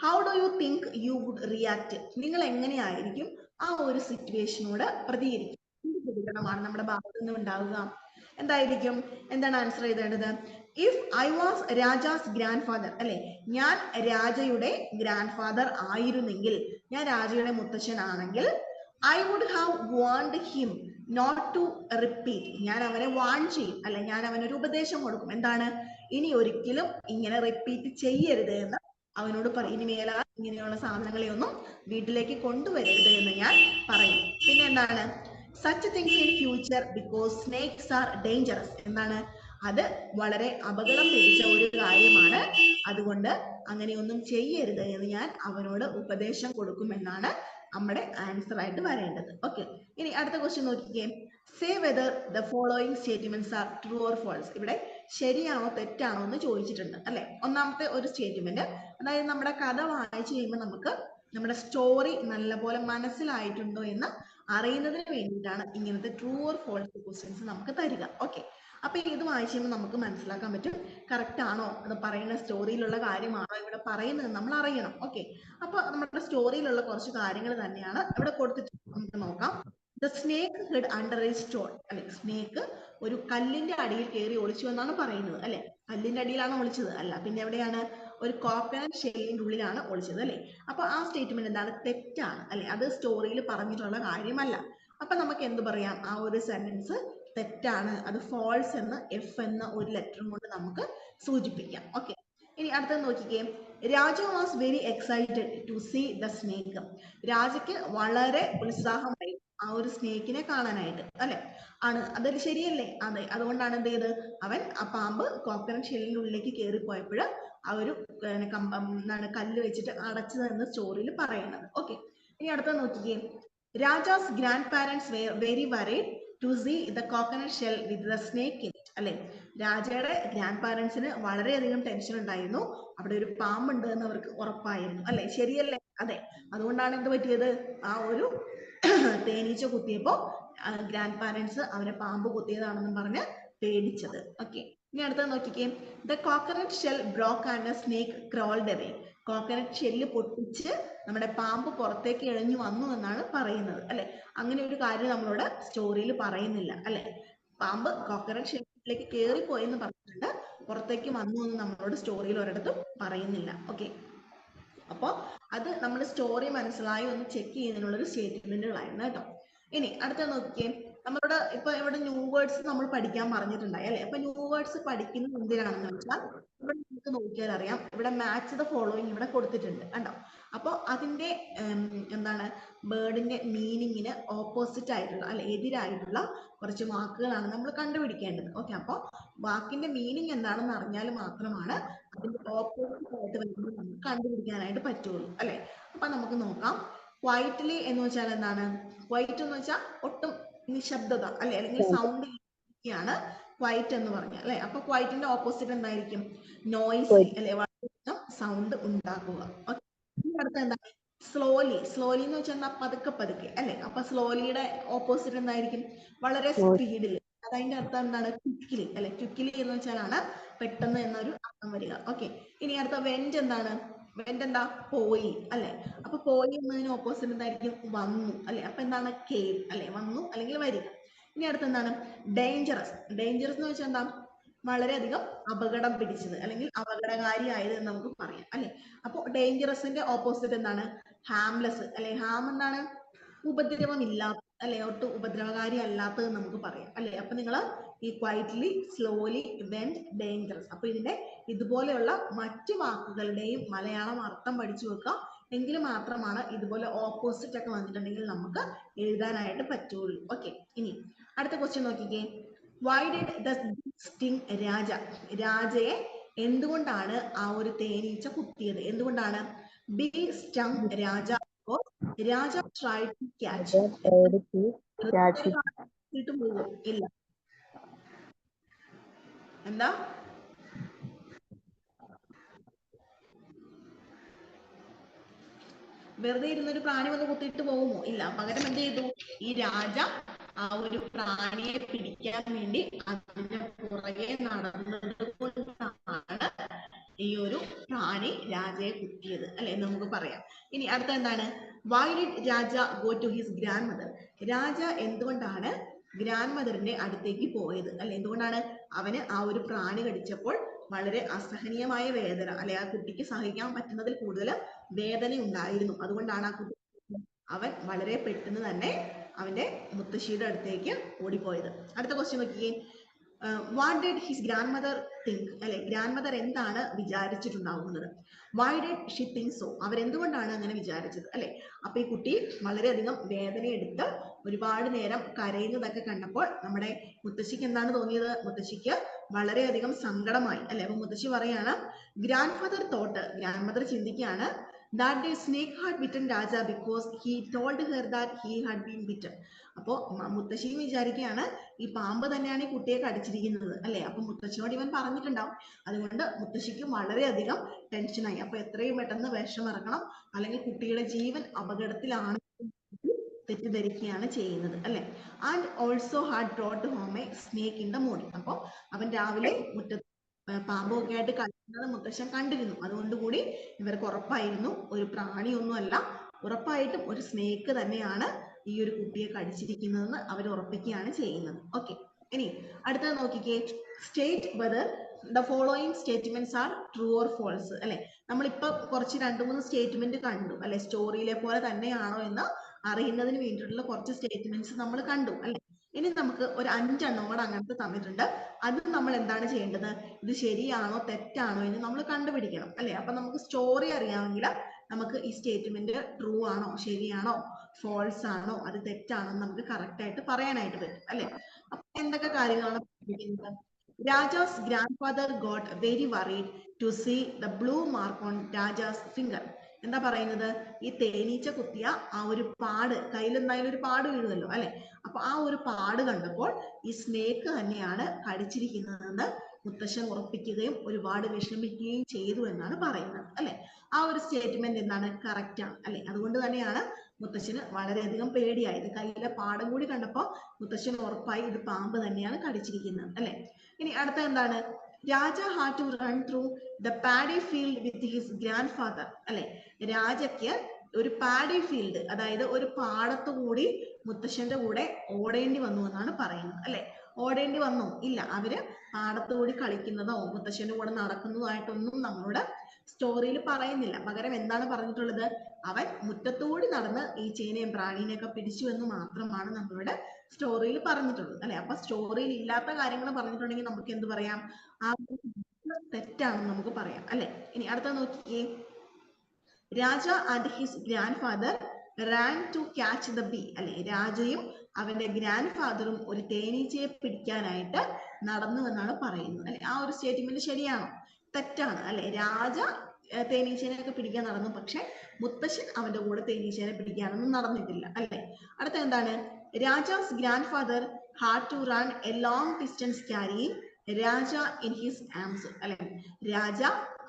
How do you think you would react? നിങ്ങൾ എങ്ങനെയായിരിക്കും ആ ഒരു സിറ്റുവേഷനോട് പ്രതികരിക്കുക? എന്ത് പ്രതികരണമാണ് നമ്മുടെ ഭാഗത്ത് നിന്ന് ഉണ്ടാവുക? എന്തായിരിക്കും? എന്താണ് ആൻസർ എഴുതേണ്ടത്? If I was Raja's grandfather അല്ലെ, ഞാൻ രാജയുടെ ഗ്രാൻഡ് ഫാദർ ആയിരുന്നെങ്കിൽ, ഞാൻ രാജയുടെ മുത്തശ്ശനാണെങ്കിൽ, I would have warned him not to repeat. ഞാൻ അവനെ വാൺ ചെയ്യും അല്ലെ, ഞാൻ അവനൊരു ഉപദേശം കൊടുക്കും. എന്താണ്? ഇനി ഒരിക്കലും ഇങ്ങനെ റിപ്പീറ്റ് ചെയ്യരുത് എന്ന് അവനോട് പറയും. ഇനി മേലാൽ ഇങ്ങനെയുള്ള സാധനങ്ങളെയൊന്നും വീട്ടിലേക്ക് കൊണ്ടുവരരുത് എന്ന് ഞാൻ പറയും. പിന്നെ എന്താണ്? Such things in future because snakes R dangerous. എന്താണ്? അത് വളരെ അപകടം പിടിച്ച ഒരു കാര്യമാണ്, അതുകൊണ്ട് അങ്ങനെയൊന്നും ചെയ്യരുത് എന്ന് ഞാൻ അവനോട് ഉപദേശം കൊടുക്കുമെന്നാണ് നമ്മുടെ ആൻസർ ആയിട്ട് വരേണ്ടത്. ഓക്കെ, ഇനി അടുത്ത ക്വസ്റ്റ്യൻ നോക്കിക്കേ, say whether the following statements are true or false. ഇവിടെ ശരിയാണോ തെറ്റാണോ എന്ന് ചോദിച്ചിട്ടുണ്ട് അല്ലെ. ഒന്നാമത്തെ ഒരു സ്റ്റേറ്റ്മെന്റ്, അതായത് നമ്മുടെ കഥ വായിച്ചു കഴിയുമ്പോൾ നമുക്ക് നമ്മുടെ സ്റ്റോറി നല്ലപോലെ മനസ്സിലായിട്ടുണ്ടോ എന്ന് അറിയുന്നതിന് വേണ്ടിയിട്ടാണ് ഇങ്ങനത്തെ ട്രൂ ഓർ ഫോൾസ് ക്വസ്റ്റ്യൻസ് നമുക്ക് തരിക. ഓക്കെ, അപ്പൊ ഇത് വായിച്ചു കഴിയുമ്പോൾ നമുക്ക് മനസ്സിലാക്കാൻ പറ്റും കറക്റ്റ് ആണോ, അത് പറയുന്ന സ്റ്റോറിയിലുള്ള കാര്യമാണോ ഇവിടെ പറയുന്നത് നമ്മൾ അറിയണം. ഓക്കെ, അപ്പൊ നമ്മുടെ സ്റ്റോറിയിലുള്ള കുറച്ച് കാര്യങ്ങൾ തന്നെയാണ് ഇവിടെ കൊടുത്തിട്ട് നമുക്ക് നോക്കാം. The snake ഹിഡ് under A stone അല്ലെ, സ്നേക്ക് ഒരു കല്ലിന്റെ അടിയിൽ കയറി ഒളിച്ചു എന്നാണ് പറയുന്നത് അല്ലെ. കല്ലിന്റെ അടിയിലാണ് ഒളിച്ചത്? അല്ല, പിന്നെ എവിടെയാണ്? ഒരു കോക്കനട്ട് ഷെല്ലിന്റെ ഉള്ളിലാണ് ഒളിച്ചത് അല്ലെ. അപ്പൊ ആ സ്റ്റേറ്റ്മെന്റ് എന്താണ്? തെറ്റാണ് അല്ലെ, അത് സ്റ്റോറിയിൽ പറഞ്ഞിട്ടുള്ള കാര്യമല്ല. അപ്പൊ നമുക്ക് എന്ത് പറയാം? ആ ഒരു സെന്റൻസ് തെറ്റാണ്, അത് ഫോൾസ് എന്ന് എഫ് എന്ന ഒരു ലെറ്ററും കൊണ്ട് നമുക്ക് സൂചിപ്പിക്കാം. ഓക്കെ, ഇനി അടുത്തത് നോക്കിക്കേ, Raja was very excited to see the snake. രാജയ്ക്ക് വളരെ ഉത്സാഹമായി ആ ഒരു സ്നേക്കിനെ കാണാനായിട്ട് അല്ലെ. ആണ്, അതൊരു ശരിയല്ലേ? അതെ, അതുകൊണ്ടാണ് എന്ത് ചെയ്ത് അവൻ ആ പാമ്പ് കോക്കനട്ട് ഷെല്ലിന്റെ ഉള്ളിലേക്ക് കയറി പോയപ്പോൾ ആ ഒരു എന്താണ് കല്ല് വെച്ചിട്ട് അടച്ചതെന്ന് സ്റ്റോറിയിൽ പറയുന്നത്. ഓക്കെ, ഇനി അടുത്തത് നോക്കിക്കേ, Raja's grandparents very worried to see the coconut shell with the snake in it അല്ലെ. രാജയുടെ ഗ്രാൻഡ് പാരന്റ്സിന് വളരെയധികം ടെൻഷൻ ഉണ്ടായിരുന്നു, അവിടെ ഒരു പാമ്പുണ്ട് എന്ന് അവർക്ക് ഉറപ്പായിരുന്നു അല്ലെ. ശരിയല്ലേ? അതെ, അതുകൊണ്ടാണ് എന്ത് പറ്റിയത്? ആ ഒരു തേനീച്ച കുത്തിയപ്പോ ഗ്രാൻഡ് പാരന്റ്സ് അവനെ പാമ്പ് കുത്തിയതാണെന്ന് പറഞ്ഞ് പേടിച്ചത്. ഓക്കെ, ഇനി അടുത്തത് നോക്കിക്കേ, the coconut shell broke and the snake crawled away. Coconut shell പൊട്ടിച്ച് നമ്മുടെ പാമ്പ് പുറത്തേക്ക് ഇഴഞ്ഞു വന്നു എന്നാണ് പറയുന്നത് അല്ലെ. അങ്ങനെ ഒരു കാര്യം നമ്മളോട് സ്റ്റോറിയിൽ പറയുന്നില്ല അല്ലെ. പാമ്പ് കോക്കനട്ട് ഷെല്ലിലേക്ക് കയറിപ്പോയി എന്ന് പറഞ്ഞിട്ടുണ്ട്, പുറത്തേക്ക് വന്നു എന്ന് നമ്മളോട് സ്റ്റോറിയിൽ ഒരിടത്തും പറയുന്നില്ല. ഓക്കെ, അപ്പോൾ അത് നമ്മൾ സ്റ്റോറി മനസ്സിലായി ഒന്ന് ചെക്ക് ചെയ്യുന്നതിനുള്ളൊരു സ്റ്റേറ്റ്മെന്റുകളായിരുന്നു കേട്ടോ. ഇനി അടുത്ത നോക്കിയേ, നമ്മളോട് ഇപ്പൊ ഇവിടെ ന്യൂ വേർഡ്സ് നമ്മൾ പഠിക്കാൻ പറഞ്ഞിട്ടുണ്ടായി അല്ലെ. അപ്പൊ ന്യൂ വേർഡ്സ് പഠിക്കുന്നത് എന്തിനാണെന്ന് വെച്ചാൽ ഇവിടെ നമുക്ക് നോക്കിയാൽ അറിയാം, ഇവിടെ മാച്ച് ദ ഫോളോയിങ് ഇവിടെ കൊടുത്തിട്ടുണ്ട് കണ്ടോ. അപ്പോൾ അതിന്റെ എന്താണ് വേർഡിന്റെ മീനിങ്ങിന് ഓപ്പോസിറ്റ് ആയിട്ടുള്ള അല്ലെ എതിരായിട്ടുള്ള കുറച്ച് വാക്കുകളാണ് നമ്മൾ കണ്ടുപിടിക്കേണ്ടത്. ഓക്കെ, അപ്പോൾ വാക്കിന്റെ മീനിങ് എന്താണെന്ന് അറിഞ്ഞാൽ മാത്രമാണ് അതിന്റെ ഓപ്പോസിറ്റ് ആയിട്ട് വരുന്നത് നമുക്ക് കണ്ടുപിടിക്കാനായിട്ട് പറ്റുള്ളൂ അല്ലെ. അപ്പൊ നമുക്ക് നോക്കാം. ക്വൈറ്റ്ലി എന്ന് വെച്ചാൽ എന്താണ്? ക്വൈറ്റ് എന്ന് വെച്ചാൽ ഒട്ടും നിശബ്ദത അല്ലെ, അല്ലെങ്കിൽ സൗണ്ട് ാണ് ക്വൈറ്റ് എന്ന് പറഞ്ഞാൽ അല്ലെ. അപ്പൊ ക്വൈറ്റിന്റെ ഓപ്പോസിറ്റ് എന്തായിരിക്കും? നോയ്സി അല്ലെ, വളരെ സൗണ്ട് ഉണ്ടാക്കുക. അടുത്ത എന്താണ്? സ്ലോലി. സ്ലോലി എന്ന് വെച്ചാൽ എന്താ? പതുക്കെ പതുക്കെ അല്ലെ. അപ്പൊ സ്ലോലിയുടെ ഓപ്പോസിറ്റ് എന്തായിരിക്കും? വളരെ സ്പീഡിൽ. അതിന്റെ അർത്ഥം എന്താണ്? ക്വിക്കിലി അല്ലെ. ക്വിക്കിലി എന്ന് വെച്ചാലാണ് പെട്ടെന്ന് എന്നൊരു അർത്ഥം വരിക. ഓക്കെ, ഇനി അടുത്ത വെന്റ് എന്താണ്? വെന്റ് എന്താ? പോയി അല്ലെ. അപ്പൊ പോയി എന്നതിന് ഓപ്പോസിറ്റ് എന്തായിരിക്കും? വന്നു അല്ലെ. അപ്പൊ എന്താണ്? കേം അല്ലെ, വന്നു അല്ലെങ്കിൽ വരിക. ഇനി അടുത്ത എന്താണ്? ഡേഞ്ചറസ്. ഡേഞ്ചറസ് എന്ന് വെച്ചാൽ എന്താ? വളരെയധികം അപകടം പിടിച്ചത് അല്ലെങ്കിൽ അപകടകാരിയായത് എന്ന് നമുക്ക് പറയാം അല്ലെ. അപ്പൊ ഡേഞ്ചറസിന്റെ ഓപ്പോസിറ്റ് എന്താണ്? ഹാംലെസ് അല്ലെ. ഹാം എന്താണ്? ഉപദ്രവമില്ലാത്ത അല്ലെ, ഒട്ടും ഉപദ്രവകാരി അല്ലാത്തത് നമുക്ക് പറയാം അല്ലെ. അപ്പൊ നിങ്ങൾ ഈ ക്വൈറ്റ്ലി, സ്ലോലി, വെന്റ്, ഡേഞ്ചറസ്, അപ്പൊ ഇതിന്റെ ഇതുപോലെയുള്ള മറ്റു വാക്കുകളുടെയും മലയാളം അർത്ഥം പഠിച്ചു വെക്കുക. എങ്കിൽ മാത്രമാണ് ഇതുപോലെ ഓപ്പോസിറ്റ് ഒക്കെ വന്നിട്ടുണ്ടെങ്കിൽ നമുക്ക് എഴുതാനായിട്ട് പറ്റുള്ളൂ. ഓക്കെ, ഇനി അടുത്ത ക്വസ്റ്റ്യൻ നോക്കിക്കേ. Why did the sting Raja? രാജയെ എന്തുകൊണ്ടാണ് ആ ഒരു തേനീച്ച കുത്തിയത്? എന്തുകൊണ്ടാണ്? Bee stung Raja Raja tried to catch. ഇല്ല, എന്താ? വെറുതെ ഇരുന്നൊരു പ്രാണി വന്ന് കുത്തിയിട്ട് പോകുമോ? ഇല്ല. പകരം എന്ത് ചെയ്തു? ഈ രാജ ആ ഒരു പ്രാണിയെ പിടിക്കാൻ വേണ്ടി അതിന്റെ പുറകെ നടന്നത് കൊണ്ടാണ് ഈ ഒരു പ്രാണി രാജയെ കുത്തിയത് അല്ലെ എന്ന് നമുക്ക് പറയാം. ഇനി അടുത്ത എന്താണ്? Why did Raja go to his grandmother? Raja എന്തുകൊണ്ടാണ് ഗ്രാൻഡ് മദറിന്റെ അടുത്തേക്ക് പോയത് അല്ലെ? എന്തുകൊണ്ടാണ്? അവന് ആ ഒരു പ്രാണി കടിച്ചപ്പോൾ വളരെ അസഹനീയമായ വേദന അല്ലെ, ആ കുട്ടിക്ക് സഹിക്കാൻ പറ്റുന്നതിൽ കൂടുതൽ വേദന ഉണ്ടായിരുന്നു. അതുകൊണ്ടാണ് ആ കുട്ടി അവൻ വളരെ പെട്ടെന്ന് തന്നെ അവന്റെ മുത്തശ്ശിയുടെ അടുത്തേക്ക് ഓടിപ്പോയത്. അടുത്ത ക്വസ്റ്റ്യൻ നോക്കിയേ. What did his grandmother think അല്ലെ. ഗ്രാൻഡ് മദർ എന്താണ് വിചാരിച്ചിട്ടുണ്ടാവുന്നത്? Why did she think so? അവരെന്തുകൊണ്ടാണ് അങ്ങനെ വിചാരിച്ചത് അല്ലെ. അപ്പൊ ഈ കുട്ടി വളരെയധികം വേദന എടുത്ത് ഒരുപാട് നേരം കരയുന്നതൊക്കെ കണ്ടപ്പോൾ നമ്മുടെ മുത്തശ്ശിക്ക് എന്താണ് തോന്നിയത്? മുത്തശ്ശിക്ക് വളരെയധികം സങ്കടമായി അല്ലെ. അപ്പൊ മുത്തശ്ശി പറയാണ്, grand father thought, grand mother ചിന്തിക്കുകയാണ്, that the snake had bitten Raja because he told her that he had been bitten. അപ്പോൾ മുത്തശ്ശിയും വിചാരിക്കുകയാണ് ഈ പാമ്പ് തന്നെയാണ് ഈ കുട്ടിയെ കടിച്ചിരിക്കുന്നത് അല്ലെ. അപ്പൊ മുത്തശ്ശിയോട് ഇവൻ പറഞ്ഞിട്ടുണ്ടാവും. അതുകൊണ്ട് മുത്തശ്ശിക്ക് വളരെയധികം ടെൻഷനായി. അപ്പൊ എത്രയും പെട്ടെന്ന് വിഷം ഇറക്കണം, അല്ലെങ്കിൽ കുട്ടിയുടെ ജീവൻ അപകടത്തിലാണ് തെറ്റിദ്ധരിക്കുകയാണ് ചെയ്യുന്നത് അല്ലെ. And also had brought home a snake in the morning. അപ്പോൾ അവൻ രാവിലെ മുറ്റത്ത് പാമ്പൊക്കെ ആയിട്ട് കളിക്കുന്നത് മുത്തശ്ശൻ കണ്ടിരുന്നു. അതുകൊണ്ട് കൂടി ഇവർക്ക് ഉറപ്പായിരുന്നു ഒരു പ്രാണിയൊന്നും അല്ല, ഉറപ്പായിട്ടും ഒരു സ്നേക്ക് തന്നെയാണ് ഈ ഒരു കുട്ടിയെ കടിച്ചിരിക്കുന്നതെന്ന് അവർ ഉറപ്പിക്കുകയാണ് ചെയ്യുന്നത്. ഓക്കെ, ഇനി അടുത്തത് നോക്കിക്കേ. State whether the following statements are true or false അല്ലെ. നമ്മളിപ്പോ കുറച്ച് 2-3 സ്റ്റേറ്റ്മെന്റ് കണ്ടു അല്ലെ. സ്റ്റോറിയിലെ പോലെ തന്നെയാണോ എന്ന് അറിയുന്നതിന് വേണ്ടിയിട്ടുള്ള കുറച്ച് സ്റ്റേറ്റ്മെന്റ്സ് നമ്മൾ കണ്ടു അല്ലെ. ഇനി നമുക്ക് ഒരു 5 എണ്ണം കൂടെ അങ്ങനത്തെ തന്നിട്ടുണ്ട്. അത് നമ്മൾ എന്താണ് ചെയ്യേണ്ടത്? ഇത് ശരിയാണോ തെറ്റാണോ എന്ന് നമ്മൾ കണ്ടുപിടിക്കണം അല്ലെ. അപ്പൊ നമുക്ക് സ്റ്റോറി അറിയാമെങ്കിൽ നമുക്ക് ഈ സ്റ്റേറ്റ്മെന്റ് ട്രൂ ആണോ, ശരിയാണോ, ഫോൾസ് ആണോ, അത് തെറ്റാണോ എന്ന് നമുക്ക് കറക്റ്റ് ആയിട്ട് പറയാനായിട്ട് പറ്റും അല്ലെ. അപ്പൊ എന്തൊക്കെ കാര്യങ്ങളാണ് പഠിക്കുന്നത്? Raja's grandfather got very worried to see the blue mark on Raja's finger. എന്താ പറയുന്നത്? ഈ തേനീച്ച കുത്തിയ ആ ഒരു പാട്, കയ്യിൽ എന്തായാലും ഒരു പാട് വീഴുമല്ലോ അല്ലെ. അപ്പൊ ആ ഒരു പാട് കണ്ടപ്പോൾ ഈ സ്നേക്ക് തന്നെയാണ് കടിച്ചിരിക്കുന്നതെന്ന് മുത്തശ്ശൻ ഉറപ്പിക്കുകയും ഒരുപാട് വിഷമിക്കുകയും ചെയ്തു എന്നാണ് പറയുന്നത് അല്ലെ. ആ ഒരു സ്റ്റേറ്റ്മെന്റ് എന്താണ്? കറക്റ്റ് ആണ് അല്ലെ. അതുകൊണ്ട് തന്നെയാണ് മുത്തശ്ശന് വളരെയധികം പേടിയായത്. കയ്യിലെ പാടം കൂടി കണ്ടപ്പോൾ മുത്തശ്ശൻ ഉറപ്പായി ഇത് പാമ്പ് തന്നെയാണ് കടിച്ചിരിക്കുന്നത് അല്ലെ. ഇനി അടുത്ത എന്താണ്? Raja had to run through the paddy field with his grandfather അല്ലെ. രാജയ്ക്ക് ഒരു പാഡി ഫീൽഡ്, അതായത് ഒരു പാടത്തു കൂടി മുത്തശ്ശന്റെ കൂടെ ഓടേണ്ടി വന്നു എന്നാണ് പറയുന്നത് അല്ലെ. ഓടേണ്ടി വന്നു? ഇല്ല, അവര് പാടത്തു കൂടി കളിക്കുന്നതോ മുത്തശ്ശന്റെ കൂടെ നടക്കുന്നതോ ആയിട്ടൊന്നും നമ്മളോട് സ്റ്റോറിയിൽ പറയുന്നില്ല. പകരം എന്താണ് പറഞ്ഞിട്ടുള്ളത്? അവൻ മുറ്റത്തൂടി നടന്ന് ഈ ചേനയും പ്രാണീനെയൊക്കെ പിടിച്ചു എന്ന് മാത്രമാണ് നമ്മളുടെ സ്റ്റോറിയിൽ പറഞ്ഞിട്ടുള്ളത് അല്ലെ. അപ്പൊ സ്റ്റോറിയിൽ ഇല്ലാത്ത കാര്യങ്ങൾ പറഞ്ഞിട്ടുണ്ടെങ്കിൽ നമുക്ക് എന്ത് പറയാം? ആ തെറ്റാണെന്ന് നമുക്ക് പറയാം അല്ലെ. ഇനി അടുത്ത നോക്കിയേ. Raja and his grandfather ran to catch the bee അല്ലെ. രാജയും അവന്റെ ഗ്രാൻഡ് ഫാദറും ഒരു തേനീച്ചയെ പിടിക്കാനായിട്ട് നടന്നു എന്നാണ് പറയുന്നത് അല്ലെ. ആ ഒരു സ്റ്റേറ്റ്മെന്റ് ശരിയാണോ? തെറ്റാണ് അല്ലെ. രാജ തേനീച്ചേനെയൊക്കെ പിടിക്കാൻ നടന്നു, പക്ഷെ മുത്തശ്ശൻ അവന്റെ കൂടെ തേനീച്ചേനെ പിടിക്കാനൊന്നും നടന്നിട്ടില്ല അല്ലെ. അടുത്ത എന്താണ്? Raja's grandfather had to run a long distance carrying Raja in his arms അല്ലെ. രാജ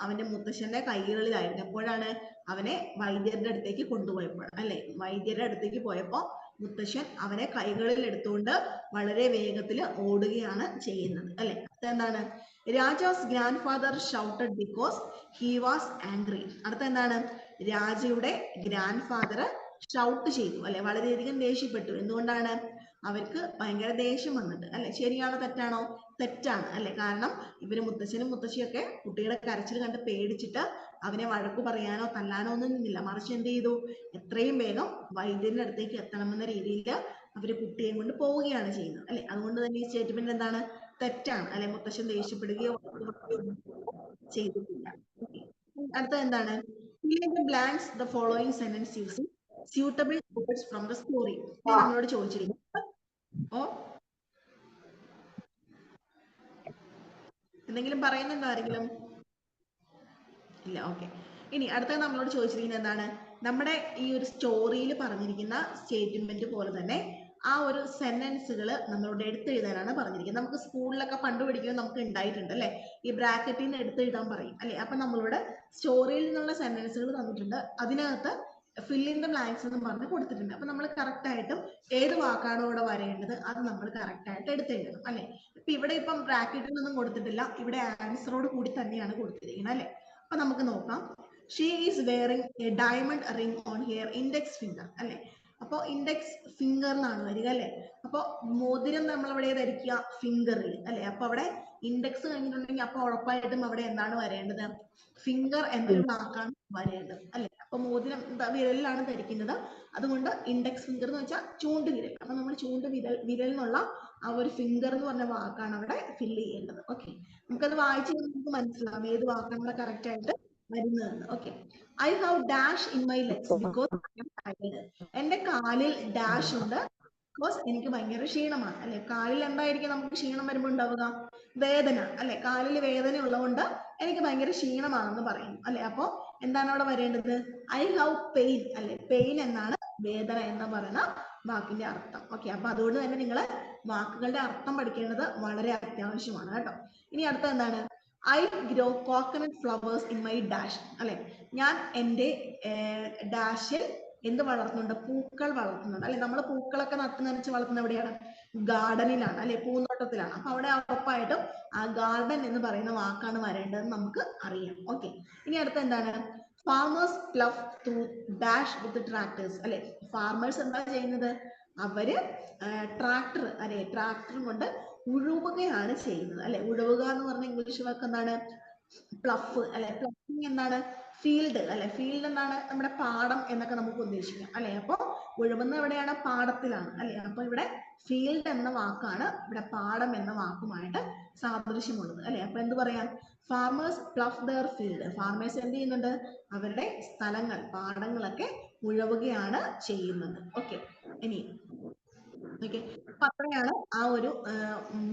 അവന്റെ മുത്തശ്ശന്റെ കൈകളിലായിരുന്നു. എപ്പോഴാണ്? അവനെ വൈദ്യരുടെ അടുത്തേക്ക് കൊണ്ടുപോയപ്പോൾ അല്ലെ. വൈദ്യരുടെ അടുത്തേക്ക് പോയപ്പോ മുത്തശ്ശൻ അവനെ കൈകളിൽ എടുത്തുകൊണ്ട് വളരെ വേഗത്തിൽ ഓടുകയാണ് ചെയ്യുന്നത് അല്ലെ. എന്താണ്? Raja's grand father shouted because he was angry. അടുത്ത എന്താണ്? രാജയുടെ ഗ്രാൻഡ് ഫാദർ ഷൗട്ട് ചെയ്തു അല്ലെ. വളരെയധികം ദേഷ്യപ്പെട്ടു. എന്തുകൊണ്ടാണ്? അവർക്ക് ഭയങ്കര ദേഷ്യം വന്നിട്ട് അല്ലെ. ശരിയാണോ തെറ്റാണോ? തെറ്റാണ് അല്ലെ. കാരണം ഇവര് മുത്തശ്ശനും മുത്തശ്ശിയൊക്കെ കുട്ടിയുടെ കരച്ചിൽ കണ്ട് പേടിച്ചിട്ട് അവനെ വഴക്കു പറയാനോ തല്ലാനോ ഒന്നും നിന്നില്ല. മറിച്ച് എന്ത് ചെയ്തു? എത്രയും വേഗം വൈദ്യരുടെ അടുത്തേക്ക് എത്തണമെന്ന രീതിയിൽ അവര് കുട്ടിയെ കൊണ്ട് പോവുകയാണ് ചെയ്യുന്നത് അല്ലെ. അതുകൊണ്ട് തന്നെ ഈ സ്റ്റേറ്റ്മെന്റ് എന്താണ്? തെറ്റാണ് അല്ലെ. മുത്തശ്ശൻ ദേഷ്യപ്പെടുകയോ ചെയ്തിട്ടില്ല. അടുത്ത എന്താണ്? fill in the blanks the following sentence using suitable words from the story. നമ്മളോട് ചോദിച്ചിരിക്കുന്നു. ഓ, എന്തെങ്കിലും പറയുന്നുണ്ടോ ആരെങ്കിലും? ഇല്ല. ഓക്കെ. ഇനി അടുത്ത നമ്മളോട് ചോദിച്ചിരിക്കുന്നത് എന്താണ്? നമ്മുടെ ഈ ഒരു സ്റ്റോറിയിൽ പറഞ്ഞിരിക്കുന്ന സ്റ്റേറ്റ്മെന്റ് പോലെ തന്നെ ആ ഒരു സെന്റൻസുകൾ നമ്മളോട് എടുത്തെഴുതാനാണ് പറഞ്ഞിരിക്കുന്നത്. നമുക്ക് സ്കൂളിലൊക്കെ പണ്ട് പഠിക്കുമ്പോൾ നമുക്ക് ഉണ്ടായിട്ടുണ്ട് അല്ലെ. ഈ ബ്രാക്കറ്റിൽ നിന്ന് എടുത്തെഴുതാൻ പറയും അല്ലെ. അപ്പൊ നമ്മളോട് സ്റ്റോറിയിൽ നിന്നുള്ള സെന്റൻസുകൾ തന്നിട്ടുണ്ട്. അതിനകത്ത് fill in the blanks എന്ന് പറഞ്ഞ് കൊടുത്തിട്ടുണ്ട്. അപ്പൊ നമ്മൾ കറക്റ്റ് ആയിട്ടും ഏത് വാക്കാണോ ഇവിടെ വരേണ്ടത് അത് നമ്മൾ കറക്റ്റ് ആയിട്ട് എടുത്തെഴുതണം അല്ലെ. ഇപ്പൊ ഇവിടെ ഇപ്പം ബ്രാക്കറ്റിൽ ഒന്നും കൊടുത്തിട്ടില്ല, ഇവിടെ ആൻസറോട് കൂടി തന്നെയാണ് കൊടുത്തിരിക്കുന്നത് അല്ലെ. അപ്പൊ നമുക്ക് നോക്കാം. She is wearing A diamond ring on here index finger അല്ലെ. അപ്പൊ ഇൻഡെക്സ് ഫിംഗർ എന്നാണ് വരിക അല്ലെ. അപ്പൊ മോതിരം നമ്മൾ എവിടെ ധരിക്കുക? ഫിംഗറിൽ അല്ലെ. അപ്പൊ അവിടെ ഇൻഡെക്സ് കഴിഞ്ഞിട്ടുണ്ടെങ്കിൽ അപ്പൊ ഉറപ്പായിട്ടും അവിടെ എന്താണ് വരേണ്ടത്? ഫിംഗർ എന്നൊരു വാക്കാണ് വരേണ്ടത് അല്ലെ. അപ്പൊ മോതിരം വിരലിലാണ് ധരിക്കുന്നത്, അതുകൊണ്ട് ഇൻഡെക്സ് ഫിംഗർ എന്ന് വെച്ചാൽ ചൂണ്ടുവിരൽ. അപ്പൊ നമ്മൾ വിരൽ എന്നുള്ള ആ ഒരു ഫിംഗർ എന്ന് പറഞ്ഞ വാക്കാണ് അവിടെ ഫില്ല് ചെയ്യേണ്ടത്. ഓക്കെ, നമുക്കത് വായിച്ചു നമുക്ക് മനസ്സിലാവും ഏത് വാക്കാണ് അവിടെ കറക്റ്റ് ആയിട്ട് വരുന്നതെന്ന്. Okay. I have dash in my legs because എന്റെ കാലിൽ ഡാഷ് ഉണ്ട് ബിക്കോസ് എനിക്ക് ഭയങ്കര ക്ഷീണമാണ് അല്ലെ. കാലിൽ എന്തായിരിക്കും നമുക്ക് ക്ഷീണം വരുമ്പോൾ ഉണ്ടാവുക? വേദന അല്ലെ. കാലിൽ വേദന ഉള്ളതുകൊണ്ട് എനിക്ക് ഭയങ്കര ക്ഷീണമാണെന്ന് പറയുന്നു അല്ലെ. അപ്പൊ എന്താണ് അവിടെ വരേണ്ടത്? ഐ ഹാവ് പെയിൻ അല്ലെ. പെയിൻ എന്നാണ് വേദന എന്ന് പറയുന്ന വാക്കിന്റെ അർത്ഥം. ഓക്കെ, അപ്പൊ അതുകൊണ്ട് തന്നെ നിങ്ങൾ വാക്കുകളുടെ അർത്ഥം പഠിക്കേണ്ടത് വളരെ അത്യാവശ്യമാണ് കേട്ടോ. ഇനി അടുത്ത എന്താണ്? I grow coconut flowers in my dash അല്ലെ. ഞാൻ എൻ്റെ ഡാഷിൽ എന്ത് വളർത്തുന്നുണ്ട്? പൂക്കൾ വളർത്തുന്നുണ്ട് അല്ലെ. നമ്മൾ പൂക്കളൊക്കെ നനച്ച് വളർത്തുന്ന എവിടെയാണ്? ഗാർഡനിലാണ് അല്ലെ, പൂന്തോട്ടത്തിലാണ്. അപ്പൊ അവിടെ ഉറപ്പായിട്ടും ആ ഗാർഡൻ എന്ന് പറയുന്ന വാക്കാണ് വരേണ്ടതെന്ന് നമുക്ക് അറിയാം. ഓക്കെ, ഇനി അടുത്ത എന്താണ്? Farmers plough through dash with tractors അല്ലെ. ഫാർമേഴ്സ് എന്താ ചെയ്യുന്നത്? അവര് ട്രാക്ടർ അല്ലെ, ട്രാക്ടർ കൊണ്ട് ഉഴുവുകയാണ് ചെയ്യുന്നത് അല്ലെ. ഉഴുവുക എന്ന് പറഞ്ഞ ഇംഗ്ലീഷ് വാക്ക് എന്താണ്? പ്ലഫ് അല്ലെ. പ്ലഫിങ് എന്താണ്? ഫീൽഡ് അല്ലെ. ഫീൽഡ് എന്താണ്? നമ്മുടെ പാടം എന്നൊക്കെ നമുക്ക് ഉദ്ദേശിക്കാം അല്ലെ. അപ്പൊ ഉഴുവുന്ന എവിടെയാണ്? പാടത്തിലാണ് അല്ലെ. അപ്പൊ ഇവിടെ ഫീൽഡ് എന്ന വാക്കാണ് ഇവിടെ പാടം എന്ന വാക്കുമായിട്ട് സാദൃശ്യമുള്ളത് അല്ലെ. അപ്പൊ എന്ത് പറയാം? Farmers plough their field. Farmers എന്ത് ചെയ്യുന്നുണ്ട്? അവരുടെ സ്ഥലങ്ങൾ, പാടങ്ങളൊക്കെ ഉഴവുകയാണ് ചെയ്യുന്നത്. ഓക്കെ, ഇനി ഓക്കെ, അപ്പൊ അത്രയാണ് ആ ഒരു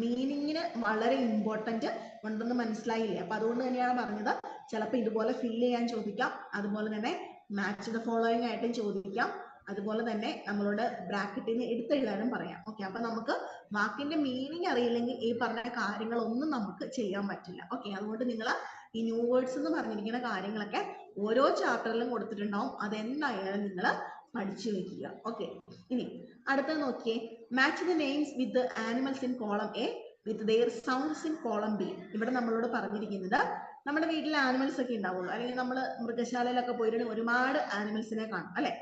മീനിങ്ങിന് വളരെ ഇമ്പോർട്ടന്റ് ഉണ്ടെന്ന് മനസ്സിലായില്ലേ? അപ്പൊ അതുകൊണ്ട് തന്നെയാണ് പറഞ്ഞത് ചിലപ്പോൾ ഇതുപോലെ ഫില്ല് ചെയ്യാൻ ചോദിക്കാം, അതുപോലെ തന്നെ മാച്ച് ദ ഫോളോയിങ് ആയിട്ടും ചോദിക്കാം, അതുപോലെ തന്നെ നമ്മളോട് ബ്രാക്കറ്റിൽ നിന്ന് എടുത്തെഴുതാനും പറയാം. ഓക്കെ, അപ്പൊ നമുക്ക് വാക്കിന്റെ മീനിങ് അറിയില്ലെങ്കിൽ ഈ പറഞ്ഞ കാര്യങ്ങളൊന്നും നമുക്ക് ചെയ്യാൻ പറ്റില്ല. ഓക്കെ, അതുകൊണ്ട് നിങ്ങൾ ഈ ന്യൂ വേർഡ്സ് എന്ന് പറഞ്ഞിരിക്കുന്ന കാര്യങ്ങളൊക്കെ ഓരോ ചാപ്റ്ററിലും കൊടുത്തിട്ടുണ്ടാവും, അതെന്തായാലും നിങ്ങൾ പഠിച്ചു വെക്കുക. ഓക്കെ, ഇനി അടുത്തത് നോക്കിയേ. Match the names with the animals in column A with their sounds in column B. ഇവിടെ നമ്മളോട് പറഞ്ഞിരിക്കുന്നത് നമ്മുടെ വീട്ടിലെ ആനിമൽസ് ഒക്കെ ഉണ്ടാവുള്ളൂ, അല്ലെങ്കിൽ നമ്മൾ മൃഗശാലയിലൊക്കെ പോയിട്ടുണ്ടെങ്കിൽ ഒരുപാട് ആനിമൽസിനെ കാണും അല്ലെ.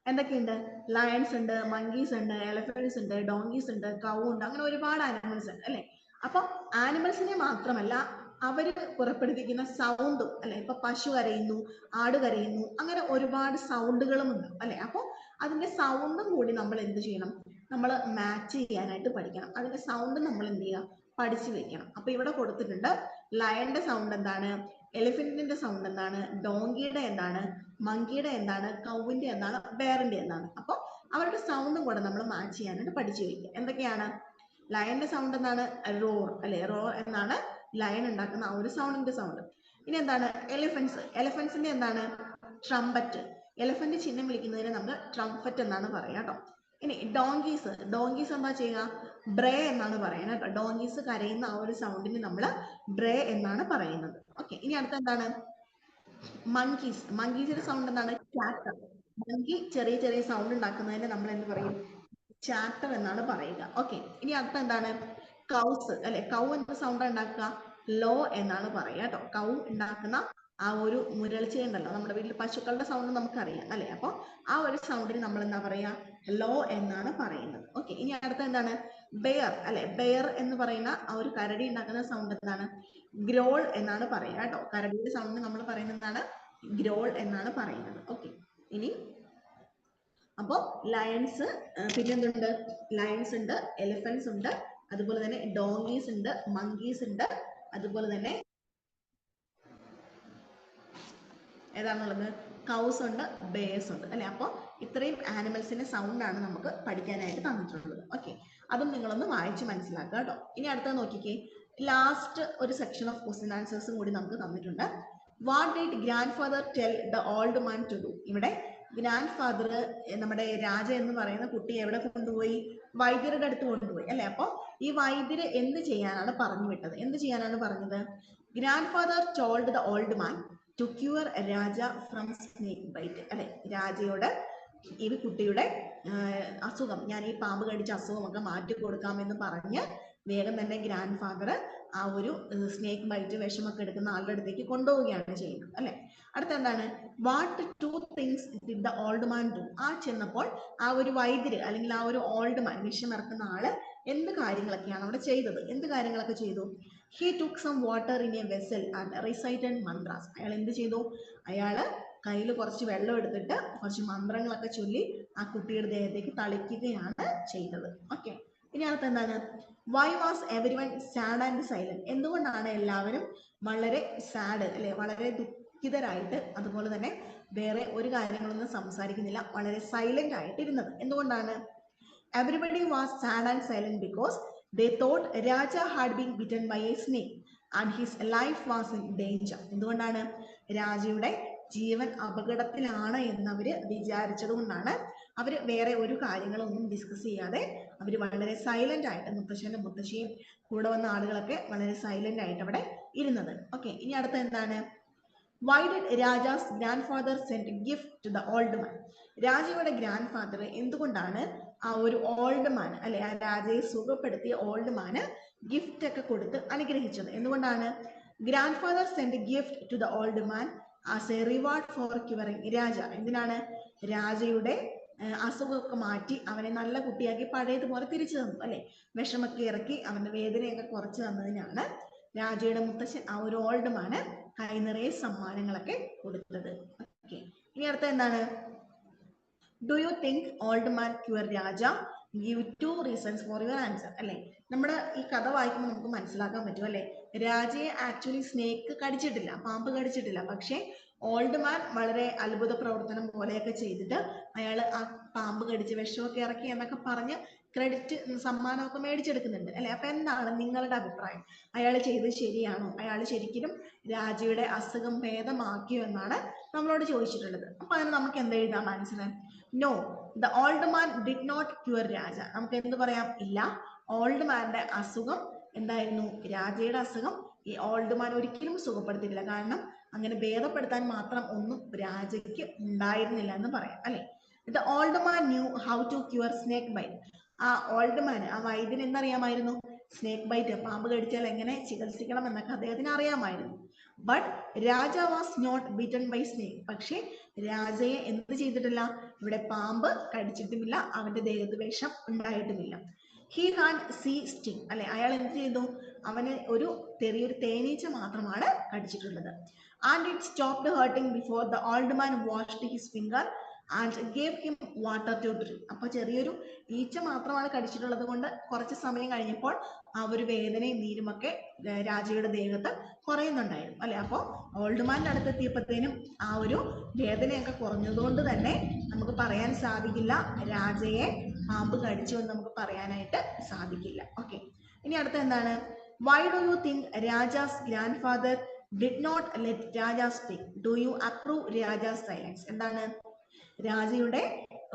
എന്തൊക്കെയുണ്ട്? ലയൺസ് ഉണ്ട്, മങ്കീസ് ഉണ്ട്, എലഫൻസ് ഉണ്ട്, ഡോങ്കീസ് ഉണ്ട്, കൗ ഉണ്ട്, അങ്ങനെ ഒരുപാട് ആനിമൽസ് ഉണ്ട് അല്ലെ. അപ്പൊ ആനിമൽസിനെ മാത്രമല്ല അവര് പുറപ്പെടുവിക്കുന്ന സൗണ്ടും അല്ലെ, ഇപ്പൊ പശു കരയുന്നു, ആട് കരയുന്നു, അങ്ങനെ ഒരുപാട് സൗണ്ടുകളും ഉണ്ട് അല്ലെ. അപ്പോൾ അതിന്റെ സൗണ്ടും കൂടി നമ്മൾ എന്ത് ചെയ്യണം, നമ്മൾ മാച്ച് ചെയ്യാനായിട്ട് പഠിക്കണം. അതിന്റെ സൗണ്ട് നമ്മൾ എന്ത് ചെയ്യുക, പഠിച്ചു വെക്കണം. അപ്പൊ ഇവിടെ കൊടുത്തിട്ടുണ്ട് ലയന്റെ സൗണ്ട് എന്താണ്, എലിഫന്റിന്റെ സൗണ്ട് എന്താണ്, ഡോങ്കിയുടെ എന്താണ്, മങ്കിയുടെ എന്താണ്, കൗവിന്റെ എന്താണ്, ബെയറിന്റെ എന്താണ്. അപ്പൊ അവരുടെ സൗണ്ടും കൂടെ നമ്മൾ മാച്ച് ചെയ്യാനായിട്ട് പഠിച്ചു വെക്കുക. എന്തൊക്കെയാണ്? ലയന്റെ സൗണ്ട് എന്താണ്, റോർ അല്ലെ, റോർ എന്നാണ് ലയൺ ഉണ്ടാക്കുന്ന ആ ഒരു സൗണ്ടിന്റെ സൗണ്ട്. ഇനി എന്താണ് എലിഫന്റ്സിന്റെ എന്താണ്, ട്രംപറ്റ്. എലിഫന്റ് ചിഹ്നം വിളിക്കുന്നതിന് നമ്മൾ ട്രംപറ്റ് എന്നാണ് പറയാ കേട്ടോ. ഇനി ഡോങ്കീസ് എന്താ ചെയ്യുക, ബ്രേ എന്നാണ് പറയുന്നത് കേട്ടോ. ഡോങ്കീസ് കരയുന്ന ആ ഒരു സൗണ്ടിന് നമ്മൾ ബ്രേ എന്നാണ് പറയുന്നത്. ഓക്കെ, ഇനി അടുത്ത എന്താണ്, മങ്കീസിന്റെ സൗണ്ട് എന്താണ്, ചാറ്റർ. മങ്കി ചെറിയ ചെറിയ സൗണ്ട് ഉണ്ടാക്കുന്നതിന് നമ്മൾ എന്ത് പറയും, ചാറ്റർ എന്നാണ് പറയുക. ഓക്കെ, ഇനി അടുത്ത എന്താണ്, കൗസ് അല്ലെ. കൗ എന്ന സൗണ്ട് ഉണ്ടാക്കുക, ലോ എന്നാണ് പറയുക കേട്ടോ. കൗ ഉണ്ടാക്കുന്ന ആ ഒരു മുരൾച്ച ഉണ്ടല്ലോ, നമ്മുടെ വീട്ടിൽ പശുക്കളുടെ സൗണ്ട് നമുക്കറിയാം അല്ലെ. അപ്പോൾ ആ ഒരു സൗണ്ടിന് നമ്മൾ എന്താ പറയാ, ലോ എന്നാണ് പറയുന്നത്. ഓക്കെ, ഇനി അടുത്ത എന്താണ്, ബെയർ അല്ലെ. ബെയർ എന്ന് പറയുന്ന ആ ഒരു കരടി ഉണ്ടാക്കുന്ന സൗണ്ട് എന്താണ്, ഗ്രോൾ എന്നാണ് പറയുക കേട്ടോ. കരടിയുടെ സൗണ്ട് നമ്മൾ പറയുന്നതാണ് ഗ്രോൾ എന്നാണ് പറയുന്നത്. ഓക്കെ, ഇനി അപ്പോ ലയൺസ്, പിന്നെന്തുണ്ട്, ലയൺസ് ഉണ്ട്, എലിഫന്റ്സ് ഉണ്ട്, അതുപോലെ തന്നെ ഡോങ്കീസ് ഉണ്ട്, മങ്കീസ് ഉണ്ട്, അതുപോലെ തന്നെ ഏതാണുള്ളത്, കൗസ് ഉണ്ട്, ബേഴ്സ് ഉണ്ട് അല്ലെ. അപ്പോൾ ഇത്രയും ആനിമൽസിന്റെ സൗണ്ട് ആണ് നമുക്ക് പഠിക്കാനായിട്ട് തന്നിട്ടുള്ളത്. ഓക്കെ, അതും നിങ്ങളൊന്ന് വായിച്ച് മനസ്സിലാക്കുക കേട്ടോ. ഇനി അടുത്തത് നോക്കിക്കേ, ലാസ്റ്റ് ഒരു സെക്ഷൻ ഓഫ് ക്വസ്റ്റ്യൻ ആൻസേഴ്സും കൂടി നമുക്ക് തന്നിട്ടുണ്ട്. What did grandfather tell the old man to do. ഇവിടെ ഗ്രാൻഡ് ഫാദർ, നമ്മുടെ രാജ എന്ന് പറയുന്ന കുട്ടി എവിടെ കൊണ്ടുപോയി, വൈദ്യരുടെ അടുത്ത് കൊണ്ടുപോയി അല്ലെ. അപ്പൊ ഈ വൈദ്യര് എന്ത് ചെയ്യാനാണ് പറഞ്ഞു വിട്ടത്, എന്ത് ചെയ്യാനാണ് പറഞ്ഞത്, grandfather told the old man to cure Raja from snake bite അല്ലെ. രാജയോട് ഈ കുട്ടിയുടെ അസുഖം, ഞാൻ ഈ പാമ്പ് കടിച്ച അസുഖമൊക്കെ മാറ്റി കൊടുക്കാമെന്ന് പറഞ്ഞ് വേഗം തന്നെ ഗ്രാൻഡ് ഫാദർ ആ ഒരു സ്നേക്ക് ബൈറ്റ് വിഷമൊക്കെ എടുക്കുന്ന ആളുടെ അടുത്തേക്ക് കൊണ്ടുപോവുകയാണ് ചെയ്യുന്നത് അല്ലെ. അടുത്ത എന്താണ്, what two things did the old man do. ആ ചെന്നപ്പോൾ ആ ഒരു വൈദ്യര് അല്ലെങ്കിൽ ആ ഒരു ഓൾഡ് മാൻ, വിഷമിറക്കുന്ന ആള് എന്ത് കാര്യങ്ങളൊക്കെയാണ് അവിടെ ചെയ്തത്, എന്ത് കാര്യങ്ങളൊക്കെ ചെയ്തു. He took some water in a vessel and recited mantras. അയാൾ എന്ത് ചെയ്തു, അയാള് കയ്യിൽ കുറച്ച് വെള്ളം എടുത്തിട്ട് കുറച്ച് മന്ത്രങ്ങളൊക്കെ ചൊല്ലി ആ കുട്ടിയുടെ ദേഹത്തേക്ക് തളിക്കുകയാണ് ചെയ്തത്. ഓക്കെ, ഇനി അടുത്ത് എന്താണ്, why was every one sad and silent. എന്തുകൊണ്ടാണ് എല്ലാവരും വളരെ സാഡ് അല്ലെ, വളരെ ദുഃഖിതരായിട്ട്, അതുപോലെ തന്നെ വേറെ ഒരു കാര്യങ്ങളൊന്നും സംസാരിക്കുന്നില്ല, വളരെ സൈലന്റ് ആയിട്ട് ഇരുന്നത്. എന്തുകൊണ്ടാണ്, everybody was sad and silent because they thought Raja had been bitten by a snake and his life was in danger. എന്തുകൊണ്ടാണ്, രാജയുടെ ജീവൻ അപകടത്തിലാണ് എന്നവര് വിചാരിച്ചത് കൊണ്ടാണ് അവര് വേറെ ഒരു കാര്യങ്ങളൊന്നും ഡിസ്കസ് ചെയ്യാതെ അവർ വളരെ സൈലന്റ് ആയിട്ട്, മുത്തശ്ശനും മുത്തശ്ശിയും കൂടെ വന്ന ആളുകളൊക്കെ വളരെ സൈലന്റ് ആയിട്ട് അവിടെ ഇരുന്നത്. ഓക്കെ, ഇനി അടുത്ത എന്താണ്, why did Raja's grandfather send gift to the old man. രാജയുടെ ഗ്രാൻഡ് ഫാദർ എന്തുകൊണ്ടാണ് ആ ഒരു ഓൾഡ് മാൻ അല്ലെ, ആ രാജയെ സുഖപ്പെടുത്തിയ ഓൾഡ് മാന് ഗിഫ്റ്റ് ഒക്കെ കൊടുത്ത് അനുഗ്രഹിച്ചത്. എന്തുകൊണ്ടാണ്, grandfather send gift to the old man as a reward for curing Raja. എന്തിനാണ്, രാജയുടെ അസുഖമൊക്കെ മാറ്റി അവനെ നല്ല കുട്ടിയാക്കി പഴയതുപോലെ തിരിച്ചു തന്നു അല്ലെ. വിഷമൊക്കെ ഇറക്കി അവന്റെ വേദനയൊക്കെ കുറച്ച് തന്നതിനാണ് രാജയുടെ മുത്തശ്ശൻ ആ ഒരു ഓൾഡ് മാന് കൈ നിറയെ സമ്മാനങ്ങളൊക്കെ കൊടുത്തത്. ഓക്കെ, ഇനി അടുത്ത എന്താണ്, do you think old man cure Raja, give 2 reasons for your answer അല്ലെ. നമ്മുടെ ഈ കഥ വായിക്കുമ്പോൾ നമുക്ക് മനസ്സിലാക്കാൻ പറ്റും അല്ലെ, രാജയെ ആക്ച്വലി സ്നേക്ക് കടിച്ചിട്ടില്ല, പാമ്പ് കടിച്ചിട്ടില്ല. പക്ഷെ ഓൾഡ് മാൻ വളരെ അത്ഭുത പ്രവർത്തനം പോലെയൊക്കെ ചെയ്തിട്ട് അയാൾ ആ പാമ്പ് കടിച്ച് വിഷമൊക്കെ ഇറക്കി എന്നൊക്കെ പറഞ്ഞ് ക്രെഡിറ്റ്, സമ്മാനമൊക്കെ മേടിച്ചെടുക്കുന്നുണ്ട് അല്ലെ. അപ്പൊ എന്താണ് നിങ്ങളുടെ അഭിപ്രായം, അയാൾ ചെയ്തത് ശരിയാണോ, അയാൾ ശരിക്കും രാജയുടെ അസുഖം ഭേദമാക്കിയോ എന്നാണ് നമ്മളോട് ചോദിച്ചിട്ടുള്ളത്. അപ്പൊ അതിന് നമുക്ക് എന്ത് എഴുതാം answer, no the old man did not cure Raja. നമുക്ക് എന്ത് പറയാം, ഇല്ല, ഓൾഡ് മാന്റെ അസുഖം എന്തായിരുന്നു, രാജയുടെ അസുഖം ഈ ഓൾഡ് മാൻ ഒരിക്കലും സുഖപ്പെടുത്തിയില്ല. കാരണം അങ്ങനെ ഭേദപ്പെടുത്താൻ മാത്രം ഒന്നും രാജയ്ക്ക് ഉണ്ടായിരുന്നില്ല എന്ന് പറയാം അല്ലെ. The old man knew how to cure snake bite. ആ ഓൾഡ് മാൻ, ആ വൈദ്യന് എന്തറിയാമായിരുന്നു, സ്നേക്ക് ബൈറ്റ്, പാമ്പ് കടിച്ചാൽ എങ്ങനെ ചികിത്സിക്കണം എന്നൊക്കെ അദ്ദേഹത്തിന് അറിയാമായിരുന്നു. But Raja was not bitten by snake. പക്ഷെ രാജയെ എന്ത് ചെയ്തിട്ടില്ല, ഇവിടെ പാമ്പ് കടിച്ചിട്ടുമില്ല, അവന്റെ ദേഹത്ത് വിഷം ഉണ്ടായിട്ടുമില്ല. ഹി ഹാഡ് സീ സ്റ്റിംഗ് അല്ലെ, അയാൾ എന്ത് ചെയ്തു, അവന് ഒരു ചെറിയൊരു തേനീച്ച മാത്രമാണ് കടിച്ചിട്ടുള്ളത്. And it stopped hurting before the old man washed his finger and gave him water to drink. അപ്പൊ ചെറിയൊരു ഈച്ച മാത്രമാണ് കടിച്ചിട്ടുള്ളത് കൊണ്ട് കുറച്ച് സമയം കഴിഞ്ഞപ്പോൾ ആ ഒരു വേദനയും നീരുമൊക്കെ രാജയുടെ ദേഹത്ത് കുറയുന്നുണ്ടായിരുന്നു അല്ലെ. അപ്പോൾ ഓൾഡ് മാൻ്റെ അടുത്ത് എത്തിയപ്പോഴത്തേനും ആ ഒരു വേദനയൊക്കെ കുറഞ്ഞതുകൊണ്ട് തന്നെ നമുക്ക് പറയാൻ സാധിക്കില്ല രാജയെ പാമ്പ് കടിച്ചു എന്ന് നമുക്ക് പറയാനായിട്ട് സാധിക്കില്ല. ഓക്കെ, ഇനി അടുത്ത എന്താണ്, why do you think Raja's grandfather did not let Raja speak, do you approve Raja's silence. എന്താണ് രാജയുടെ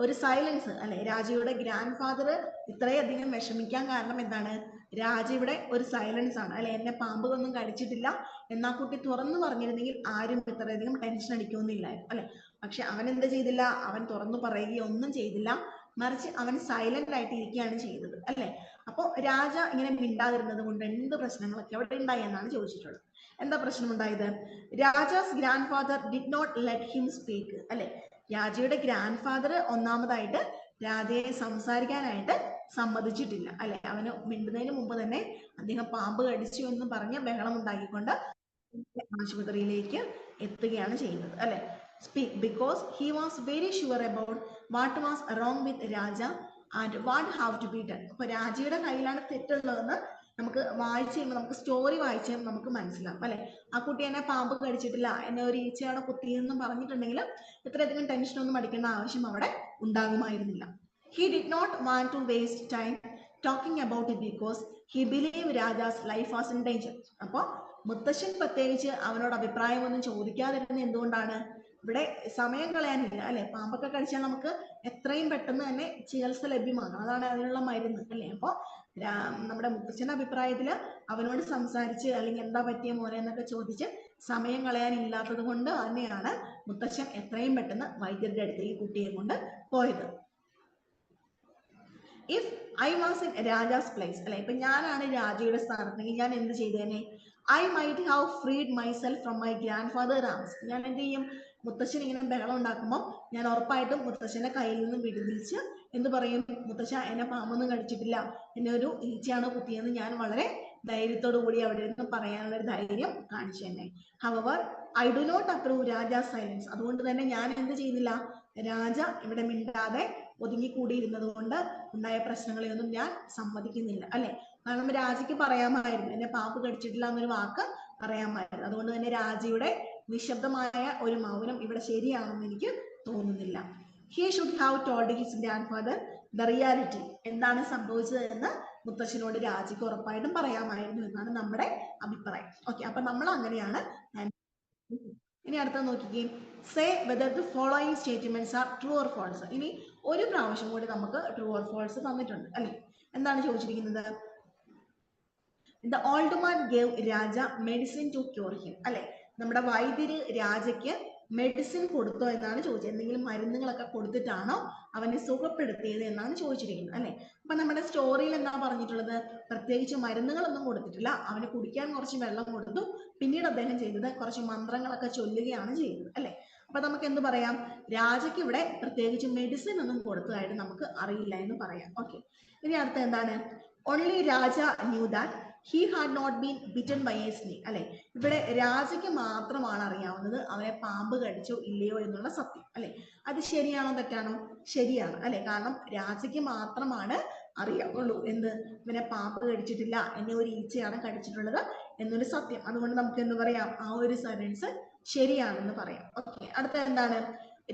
ഒരു സൈലൻസ് അല്ലെ, രാജയുടെ ഗ്രാൻഡ് ഫാദർ ഇത്രയധികം വിഷമിക്കാൻ കാരണം എന്താണ്, രാജയുടെ ഒരു സൈലൻസ് ആണ് അല്ലെ. എന്നെ പാമ്പുകളൊന്നും കടിച്ചിട്ടില്ല എന്നാ കുട്ടി തുറന്നു പറഞ്ഞിരുന്നെങ്കിൽ ആരും ഇത്രയധികം ടെൻഷൻ അടിക്കുന്നില്ലായിരുന്നു അല്ലെ. പക്ഷെ അവൻ എന്ത് ചെയ്തില്ല, അവൻ തുറന്നു പറയുകയോ ഒന്നും ചെയ്തില്ല, മറിച്ച് അവൻ സൈലന്റ് ആയിട്ട് ഇരിക്കുകയാണ് ചെയ്തത് അല്ലെ. അപ്പോൾ രാജ ഇങ്ങനെ മിണ്ടാതിരുന്നത് കൊണ്ട് എന്ത് പ്രശ്നങ്ങളൊക്കെ അവിടെ ഉണ്ടായി എന്നാണ് ചോദിച്ചിട്ടുള്ളത്. എന്താ പ്രശ്നം ഉണ്ടായത്, Raja's grandfather did not let him speak അല്ലെ. രാജയുടെ ഗ്രാൻഡ് ഫാദർ ഒന്നാമതായിട്ട് രാജയെ സംസാരിക്കാനായിട്ട് സമ്മതിച്ചിട്ടില്ല അല്ലെ. അവന് മിണ്ടുന്നതിന് മുമ്പ് തന്നെ അദ്ദേഹം പാമ്പ് കടിച്ചു എന്ന് പറഞ്ഞ് ബഹളം ഉണ്ടാക്കിക്കൊണ്ട് ആശുപത്രിയിലേക്ക് എത്തുകയാണ് ചെയ്യുന്നത് അല്ലെ. Speak because he was very sure about what was wrong with Raja and what have to be done. അപ്പൊ രാജയുടെ കയ്യിലാണ് തെറ്റുള്ളതെന്ന് നമുക്ക് വായിച്ചു കഴിയുമ്പോൾ, നമുക്ക് സ്റ്റോറി വായിച്ചു കഴിയുമ്പോൾ നമുക്ക് മനസ്സിലാവും അല്ലെ. ആ കുട്ടി എന്നെ പാമ്പ് കടിച്ചിട്ടില്ല, എന്നെ ഒരു ഈച്ചയാണ് കുത്തിയെന്നും പറഞ്ഞിട്ടുണ്ടെങ്കിൽ ഇത്രയധികം ടെൻഷനൊന്നും അടിക്കേണ്ട ആവശ്യം അവിടെ ഉണ്ടാകുമായിരുന്നില്ല. He did not want to waste time talking about it because he believed Raja's life was in danger. അപ്പോൾ മുത്തശ്ശൻ പ്രത്യേകിച്ച് അവനോട് അഭിപ്രായമൊന്നും ചോദിക്കാതിരുന്ന എന്തുകൊണ്ടാണ്, ഇവിടെ സമയം കളയാനില്ല അല്ലെ. പാമ്പൊക്കെ കടിച്ചാൽ നമുക്ക് എത്രയും പെട്ടെന്ന് തന്നെ ചികിത്സ ലഭ്യമാകണം, അതാണ് അതിനുള്ള മരുന്ന് അല്ലെ. അപ്പോൾ നമ്മുടെ മുത്തച്ഛന്റെ അഭിപ്രായത്തിൽ അവനോട് സംസാരിച്ച് അല്ലെങ്കിൽ എന്താ പറ്റിയ മോനെ എന്നൊക്കെ ചോദിച്ച് സമയം കളയാനില്ലാത്തത് കൊണ്ട് തന്നെയാണ് മുത്തച്ഛൻ എത്രയും പെട്ടെന്ന് വൈദ്യരുടെ അടുത്ത് ഈ കുട്ടിയെ കൊണ്ട് പോയത്. If I was in Raja's place അല്ലെ, ഇപ്പൊ ഞാനാണ് രാജയുടെ സ്ഥാനത്തെങ്കിൽ ഞാൻ എന്ത് ചെയ്തേനെ, I might have freed myself from my grandfather arms. ഞാൻ എന്ത് ചെയ്യും, മുത്തശ്ശൻ ഇങ്ങനെ ബഹളം ഉണ്ടാക്കുമ്പോൾ ഞാൻ ഉറപ്പായിട്ടും മുത്തശ്ശന്റെ കയ്യിൽ നിന്നും വിടുവിച്ച് എന്ത് പറയും, മുത്തശ്ശ എന്നെ പാമ്പൊന്നും കടിച്ചിട്ടില്ല, എന്നെ ഒരു ഈച്ചയാണ് കുത്തിയെന്ന് ഞാൻ വളരെ ധൈര്യത്തോടു കൂടി അവിടെ നിന്ന് പറയാനുള്ള ഒരു ധൈര്യം കാണിച്ചു തന്നെ. However I do not approve Raja's silence. അതുകൊണ്ട് തന്നെ ഞാൻ എന്ത് ചെയ്യുന്നില്ല, രാജ ഇവിടെ മിണ്ടാതെ ഒതുങ്ങിക്കൂടിയിരുന്നത് കൊണ്ട് ഉണ്ടായ പ്രശ്നങ്ങളെയൊന്നും ഞാൻ സമ്മതിക്കുന്നില്ല അല്ലെ. കാരണം രാജയ്ക്ക് പറയാമായിരുന്നു, എന്നെ പാമ്പ് കടിച്ചിട്ടില്ല എന്നൊരു വാക്ക് പറയാമായിരുന്നു. അതുകൊണ്ട് തന്നെ രാജയുടെ നിശബ്ദമായ ഒരു മൗനം ഇവിടെ ശരിയാണെന്ന് എനിക്ക് തോന്നുന്നില്ല. He should have told his grand father the reality. എന്താണ് സംഭവിച്ചതെന്ന് മുത്തശ്ശനോട് രാജയ്ക്ക് ഉറപ്പായിട്ടും പറയാമായിരുന്നു എന്നാണ് നമ്മുടെ അഭിപ്രായം. ഓക്കെ, അപ്പൊ നമ്മൾ അങ്ങനെയാണ്. ഇനി അടുത്ത നോക്കിക്കേ, say whether the following statements are true or false. ഇനി ഒരു പ്രാവശ്യം കൂടി നമുക്ക് ട്രൂ ഓർ ഫോൾസ് തന്നിട്ടുണ്ട് അല്ലെ. എന്താണ് ചോദിച്ചിരിക്കുന്നത്, the old man gave Raja medicine to cure him അല്ലെ. നമ്മുടെ വൈദ്യര് രാജയ്ക്ക് മെഡിസിൻ കൊടുത്തോ എന്നാണ് ചോദിച്ചത്. എന്തെങ്കിലും മരുന്നുകളൊക്കെ കൊടുത്തിട്ടാണോ അവനെ സുഖപ്പെടുത്തിയത് എന്നാണ് ചോദിച്ചിരിക്കുന്നത് അല്ലെ. അപ്പൊ നമ്മുടെ സ്റ്റോറിയിൽ എന്താ പറഞ്ഞിട്ടുള്ളത്, പ്രത്യേകിച്ച് മരുന്നുകളൊന്നും കൊടുത്തിട്ടില്ല, അവന് കുടിക്കാൻ കുറച്ച് വെള്ളം കൊടുത്തു, പിന്നീട് അദ്ദേഹം ചെയ്തത് കുറച്ച് മന്ത്രങ്ങളൊക്കെ ചൊല്ലുകയാണ് ചെയ്തത് അല്ലെ. അപ്പൊ നമുക്ക് എന്ത് പറയാം, രാജയ്ക്ക് ഇവിടെ പ്രത്യേകിച്ച് മെഡിസിൻ ഒന്നും കൊടുത്തതായിട്ട് നമുക്ക് അറിയില്ല എന്ന് പറയാം. ഓക്കെ, ഇനി അടുത്ത എന്താണ്, only Raja knew that he had not been bitten by a snake അല്ലെ. ഇവിടെ രാജയ്ക്ക് മാത്രമാണ് അറിയാവുന്നത് അവനെ പാമ്പ് കടിച്ചോ ഇല്ലയോ എന്നുള്ള സത്യം അല്ലെ. അത് ശരിയാണോ തെറ്റാണോ, ശരിയാണ് അല്ലെ. കാരണം രാജയ്ക്ക് മാത്രമാണ് അറിയാവുള്ളൂ എന്ത്, ഇവനെ പാമ്പ് കടിച്ചിട്ടില്ല, എന്നെ ഒരു ഈച്ചയാണ് കടിച്ചിട്ടുള്ളത് എന്നൊരു സത്യം. അതുകൊണ്ട് നമുക്ക് എന്ത് പറയാം, ആ ഒരു സെന്റൻസ് ശരിയാണെന്ന് പറയാം. ഓക്കെ, അടുത്ത എന്താണ്,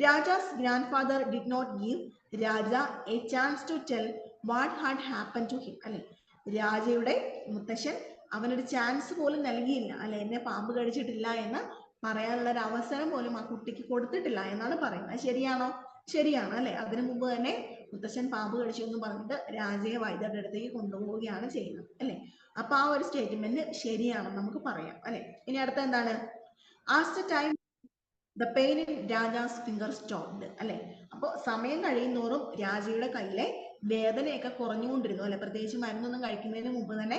Raja's grandfather did not give Raja a chance to tell what had happen to him അല്ലെ. രാജയുടെ മുത്തശ്ശൻ അവനൊരു ചാൻസ് പോലും നൽകിയില്ല അല്ലെ, എന്നെ പാമ്പ് കടിച്ചിട്ടില്ല എന്ന് പറയാനുള്ള ഒരു അവസരം പോലും ആ കുട്ടിക്ക് കൊടുത്തിട്ടില്ല എന്നാണ് പറയുന്നത്. ശരിയാണോ, ശരിയാണ് അല്ലെ. അതിനു മുമ്പ് തന്നെ മുത്തശ്ശൻ പാമ്പ് കടിച്ചു എന്ന് പറഞ്ഞിട്ട് രാജയെ വൈദ്യരുടെ അടുത്തേക്ക് കൊണ്ടുപോവുകയാണ് ചെയ്യുന്നത് അല്ലെ. അപ്പൊ ആ ഒരു സ്റ്റേറ്റ്മെന്റ് ശരിയാണെന്ന് നമുക്ക് പറയാം അല്ലെ. ഇനി അടുത്ത എന്താണ്, after time the pain in Rajas finger stopped അല്ലെ. അപ്പോൾ സമയം കഴിയുന്നോറും രാജയുടെ കയ്യിലെ വേദനയൊക്കെ കുറഞ്ഞുകൊണ്ടിരുന്നു അല്ലെ. പ്രത്യേകിച്ച് മരുന്നൊന്നും കഴിക്കുന്നതിന് മുമ്പ് തന്നെ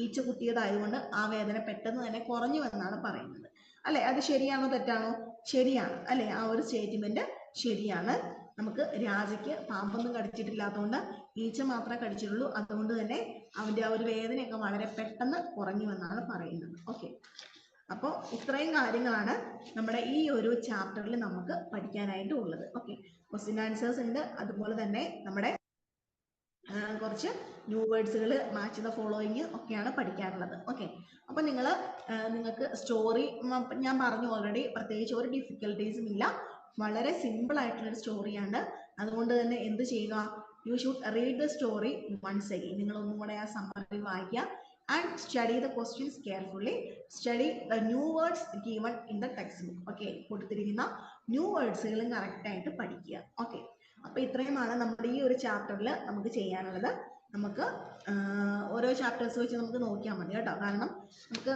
ഈച്ച കുത്തിയതായതുകൊണ്ട് ആ വേദന പെട്ടെന്ന് തന്നെ കുറഞ്ഞു എന്നാണ് പറയുന്നത് അല്ലെ. അത് ശരിയാണോ തെറ്റാണോ, ശരിയാണ് അല്ലെ. ആ ഒരു സ്റ്റേറ്റ്മെന്റ് ശരിയാണ്. നമുക്ക് രാജയ്ക്ക് പാമ്പൊന്നും കടിച്ചിട്ടില്ലാത്തതുകൊണ്ട് ഈച്ച മാത്രമേ കടിച്ചിട്ടുള്ളൂ. അതുകൊണ്ട് തന്നെ അവന്റെ ആ ഒരു വേദനയൊക്കെ വളരെ പെട്ടെന്ന് കുറഞ്ഞു എന്നാണ് പറയുന്നത്. ഓക്കെ, അപ്പോൾ ഇത്രയും കാര്യങ്ങളാണ് നമ്മുടെ ഈ ഒരു ചാപ്റ്ററിൽ നമുക്ക് പഠിക്കാനായിട്ട് ഉള്ളത്. ഓക്കെ, ക്വസ്റ്റ്യൻ ആൻസേഴ്സ് ഉണ്ട്, അതുപോലെ തന്നെ നമ്മുടെ കുറച്ച് ന്യൂ വേർഡ്സുകൾ, മാച്ച് ദ ഫോളോയിങ് ഒക്കെയാണ് പഠിക്കാനുള്ളത്. ഓക്കെ, അപ്പൊ നിങ്ങൾക്ക് സ്റ്റോറി ഞാൻ പറഞ്ഞു ഓൾറെഡി, പ്രത്യേകിച്ച് ഒരു ഡിഫിക്കൽട്ടീസും ഇല്ല, വളരെ സിമ്പിൾ ആയിട്ടുള്ളൊരു സ്റ്റോറിയാണ്. അതുകൊണ്ട് തന്നെ എന്ത് ചെയ്യുക, you should read the story once again. നിങ്ങൾ ഒന്നും കൂടെ ആ സമ്മറി വായിക്കുക. And study the questions carefully. Study the new words given in the textbook. Okay, കൊടുത്തിരിക്കുന്ന ന്യൂ വേർഡ്സുകളും കറക്റ്റ് ആയിട്ട് പഠിക്കുക. ഓക്കെ, അപ്പൊ ഇത്രയുമാണ് നമ്മുടെ ഈ ഒരു ചാപ്റ്ററിൽ നമുക്ക് ചെയ്യാനുള്ളത്. നമുക്ക് ഓരോ ചാപ്റ്റേഴ്സ് വെച്ച് നമുക്ക് നോക്കിയാൽ മതി കേട്ടോ, കാരണം നമുക്ക്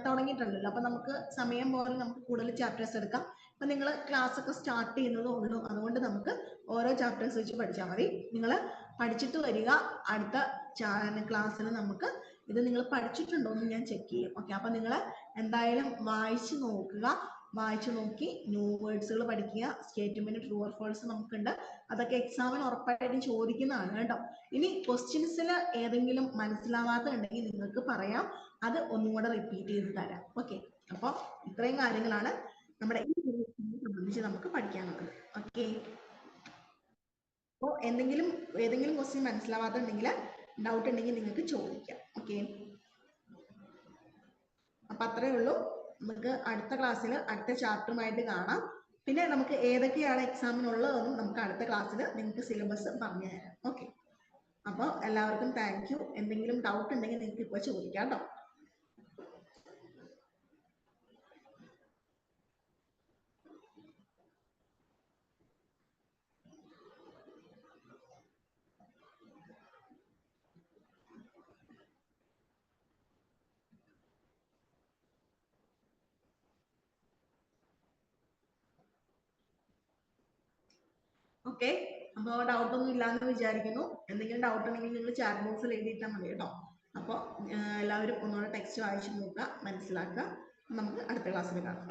തുടങ്ങിയിട്ടുണ്ടല്ലോ. അപ്പൊ നമുക്ക് സമയം പോലെ നമുക്ക് കൂടുതൽ ചാപ്റ്റേഴ്സ് എടുക്കാം. അപ്പൊ നിങ്ങൾ ക്ലാസ് ഒക്കെ സ്റ്റാർട്ട് ചെയ്യുന്നതേ ഉള്ളൂ, അതുകൊണ്ട് നമുക്ക് ഓരോ ചാപ്റ്റേഴ്സ് വെച്ച് പഠിച്ചാൽ മതി. നിങ്ങൾ പഠിച്ചിട്ട് വരിക, അടുത്ത ക്ലാസ്സിൽ നമുക്ക് ഇത് നിങ്ങൾ പഠിച്ചിട്ടുണ്ടോ എന്ന് ഞാൻ ചെക്ക് ചെയ്യും. ഓക്കെ, അപ്പൊ നിങ്ങൾ എന്തായാലും വായിച്ചു നോക്കുക. വായിച്ചു നോക്കി ന്യൂ വേർഡ്സുകൾ പഠിക്കുക. സ്റ്റേറ്റ്മെന്റ് ട്രൂ ഓർ ഫോൾസ് നമുക്കുണ്ട്, അതൊക്കെ എക്സാമിന് ഉറപ്പായിട്ടും ചോദിക്കുന്നതാണ് കേട്ടോ. ഇനി ക്വസ്റ്റ്യൻസിൽ ഏതെങ്കിലും മനസ്സിലാവാത്തുണ്ടെങ്കിൽ നിങ്ങൾക്ക് പറയാം, അത് ഒന്നും കൂടെ റിപ്പീറ്റ് ചെയ്ത് തരാം. ഓക്കെ, അപ്പോൾ ഇത്രയും കാര്യങ്ങളാണ് നമ്മുടെ ഈ സംബന്ധിച്ച് നമുക്ക് പഠിക്കാനുള്ളത്. ഓക്കെ, അപ്പോൾ ഏതെങ്കിലും ക്വസ്റ്റ്യൻ മനസ്സിലാവാത്തുണ്ടെങ്കിൽ, ഡൗട്ട് ഉണ്ടെങ്കിൽ നിങ്ങൾക്ക് ചോദിക്കാം. ഓക്കെ, അപ്പൊ അത്രേ ഉള്ളൂ. നമുക്ക് അടുത്ത ക്ലാസ്സിൽ അടുത്ത ചാപ്റ്ററുമായിട്ട് കാണാം. പിന്നെ നമുക്ക് ഏതൊക്കെയാണ് എക്സാമിനുള്ളതെന്നും നമുക്ക് അടുത്ത ക്ലാസ്സിൽ നിങ്ങൾക്ക് സിലബസ് പറഞ്ഞു തരാം. ഓക്കെ, അപ്പോൾ എല്ലാവർക്കും താങ്ക് യു. എന്തെങ്കിലും ഡൗട്ട് ഉണ്ടെങ്കിൽ നിങ്ങൾക്ക് ഇപ്പോൾ ചോദിക്കാം കേട്ടോ. ഓക്കെ, അപ്പോൾ ഡൗട്ട് ഒന്നും ഇല്ലാന്ന് വിചാരിക്കുന്നു. എന്തെങ്കിലും ഡൗട്ട് ഉണ്ടെങ്കിൽ നിങ്ങൾ ചാറ്റ് ബോക്സിൽ എഴുതിയിട്ടാൽ മതി കേട്ടോ. അപ്പോൾ എല്ലാവരും ഒന്നുകൂടെ ടെക്സ്റ്റ് വായിച്ച് നോക്കുക, മനസ്സിലാക്കുക. നമുക്ക് അടുത്ത ക്ലാസ്സിൽ കാണാം.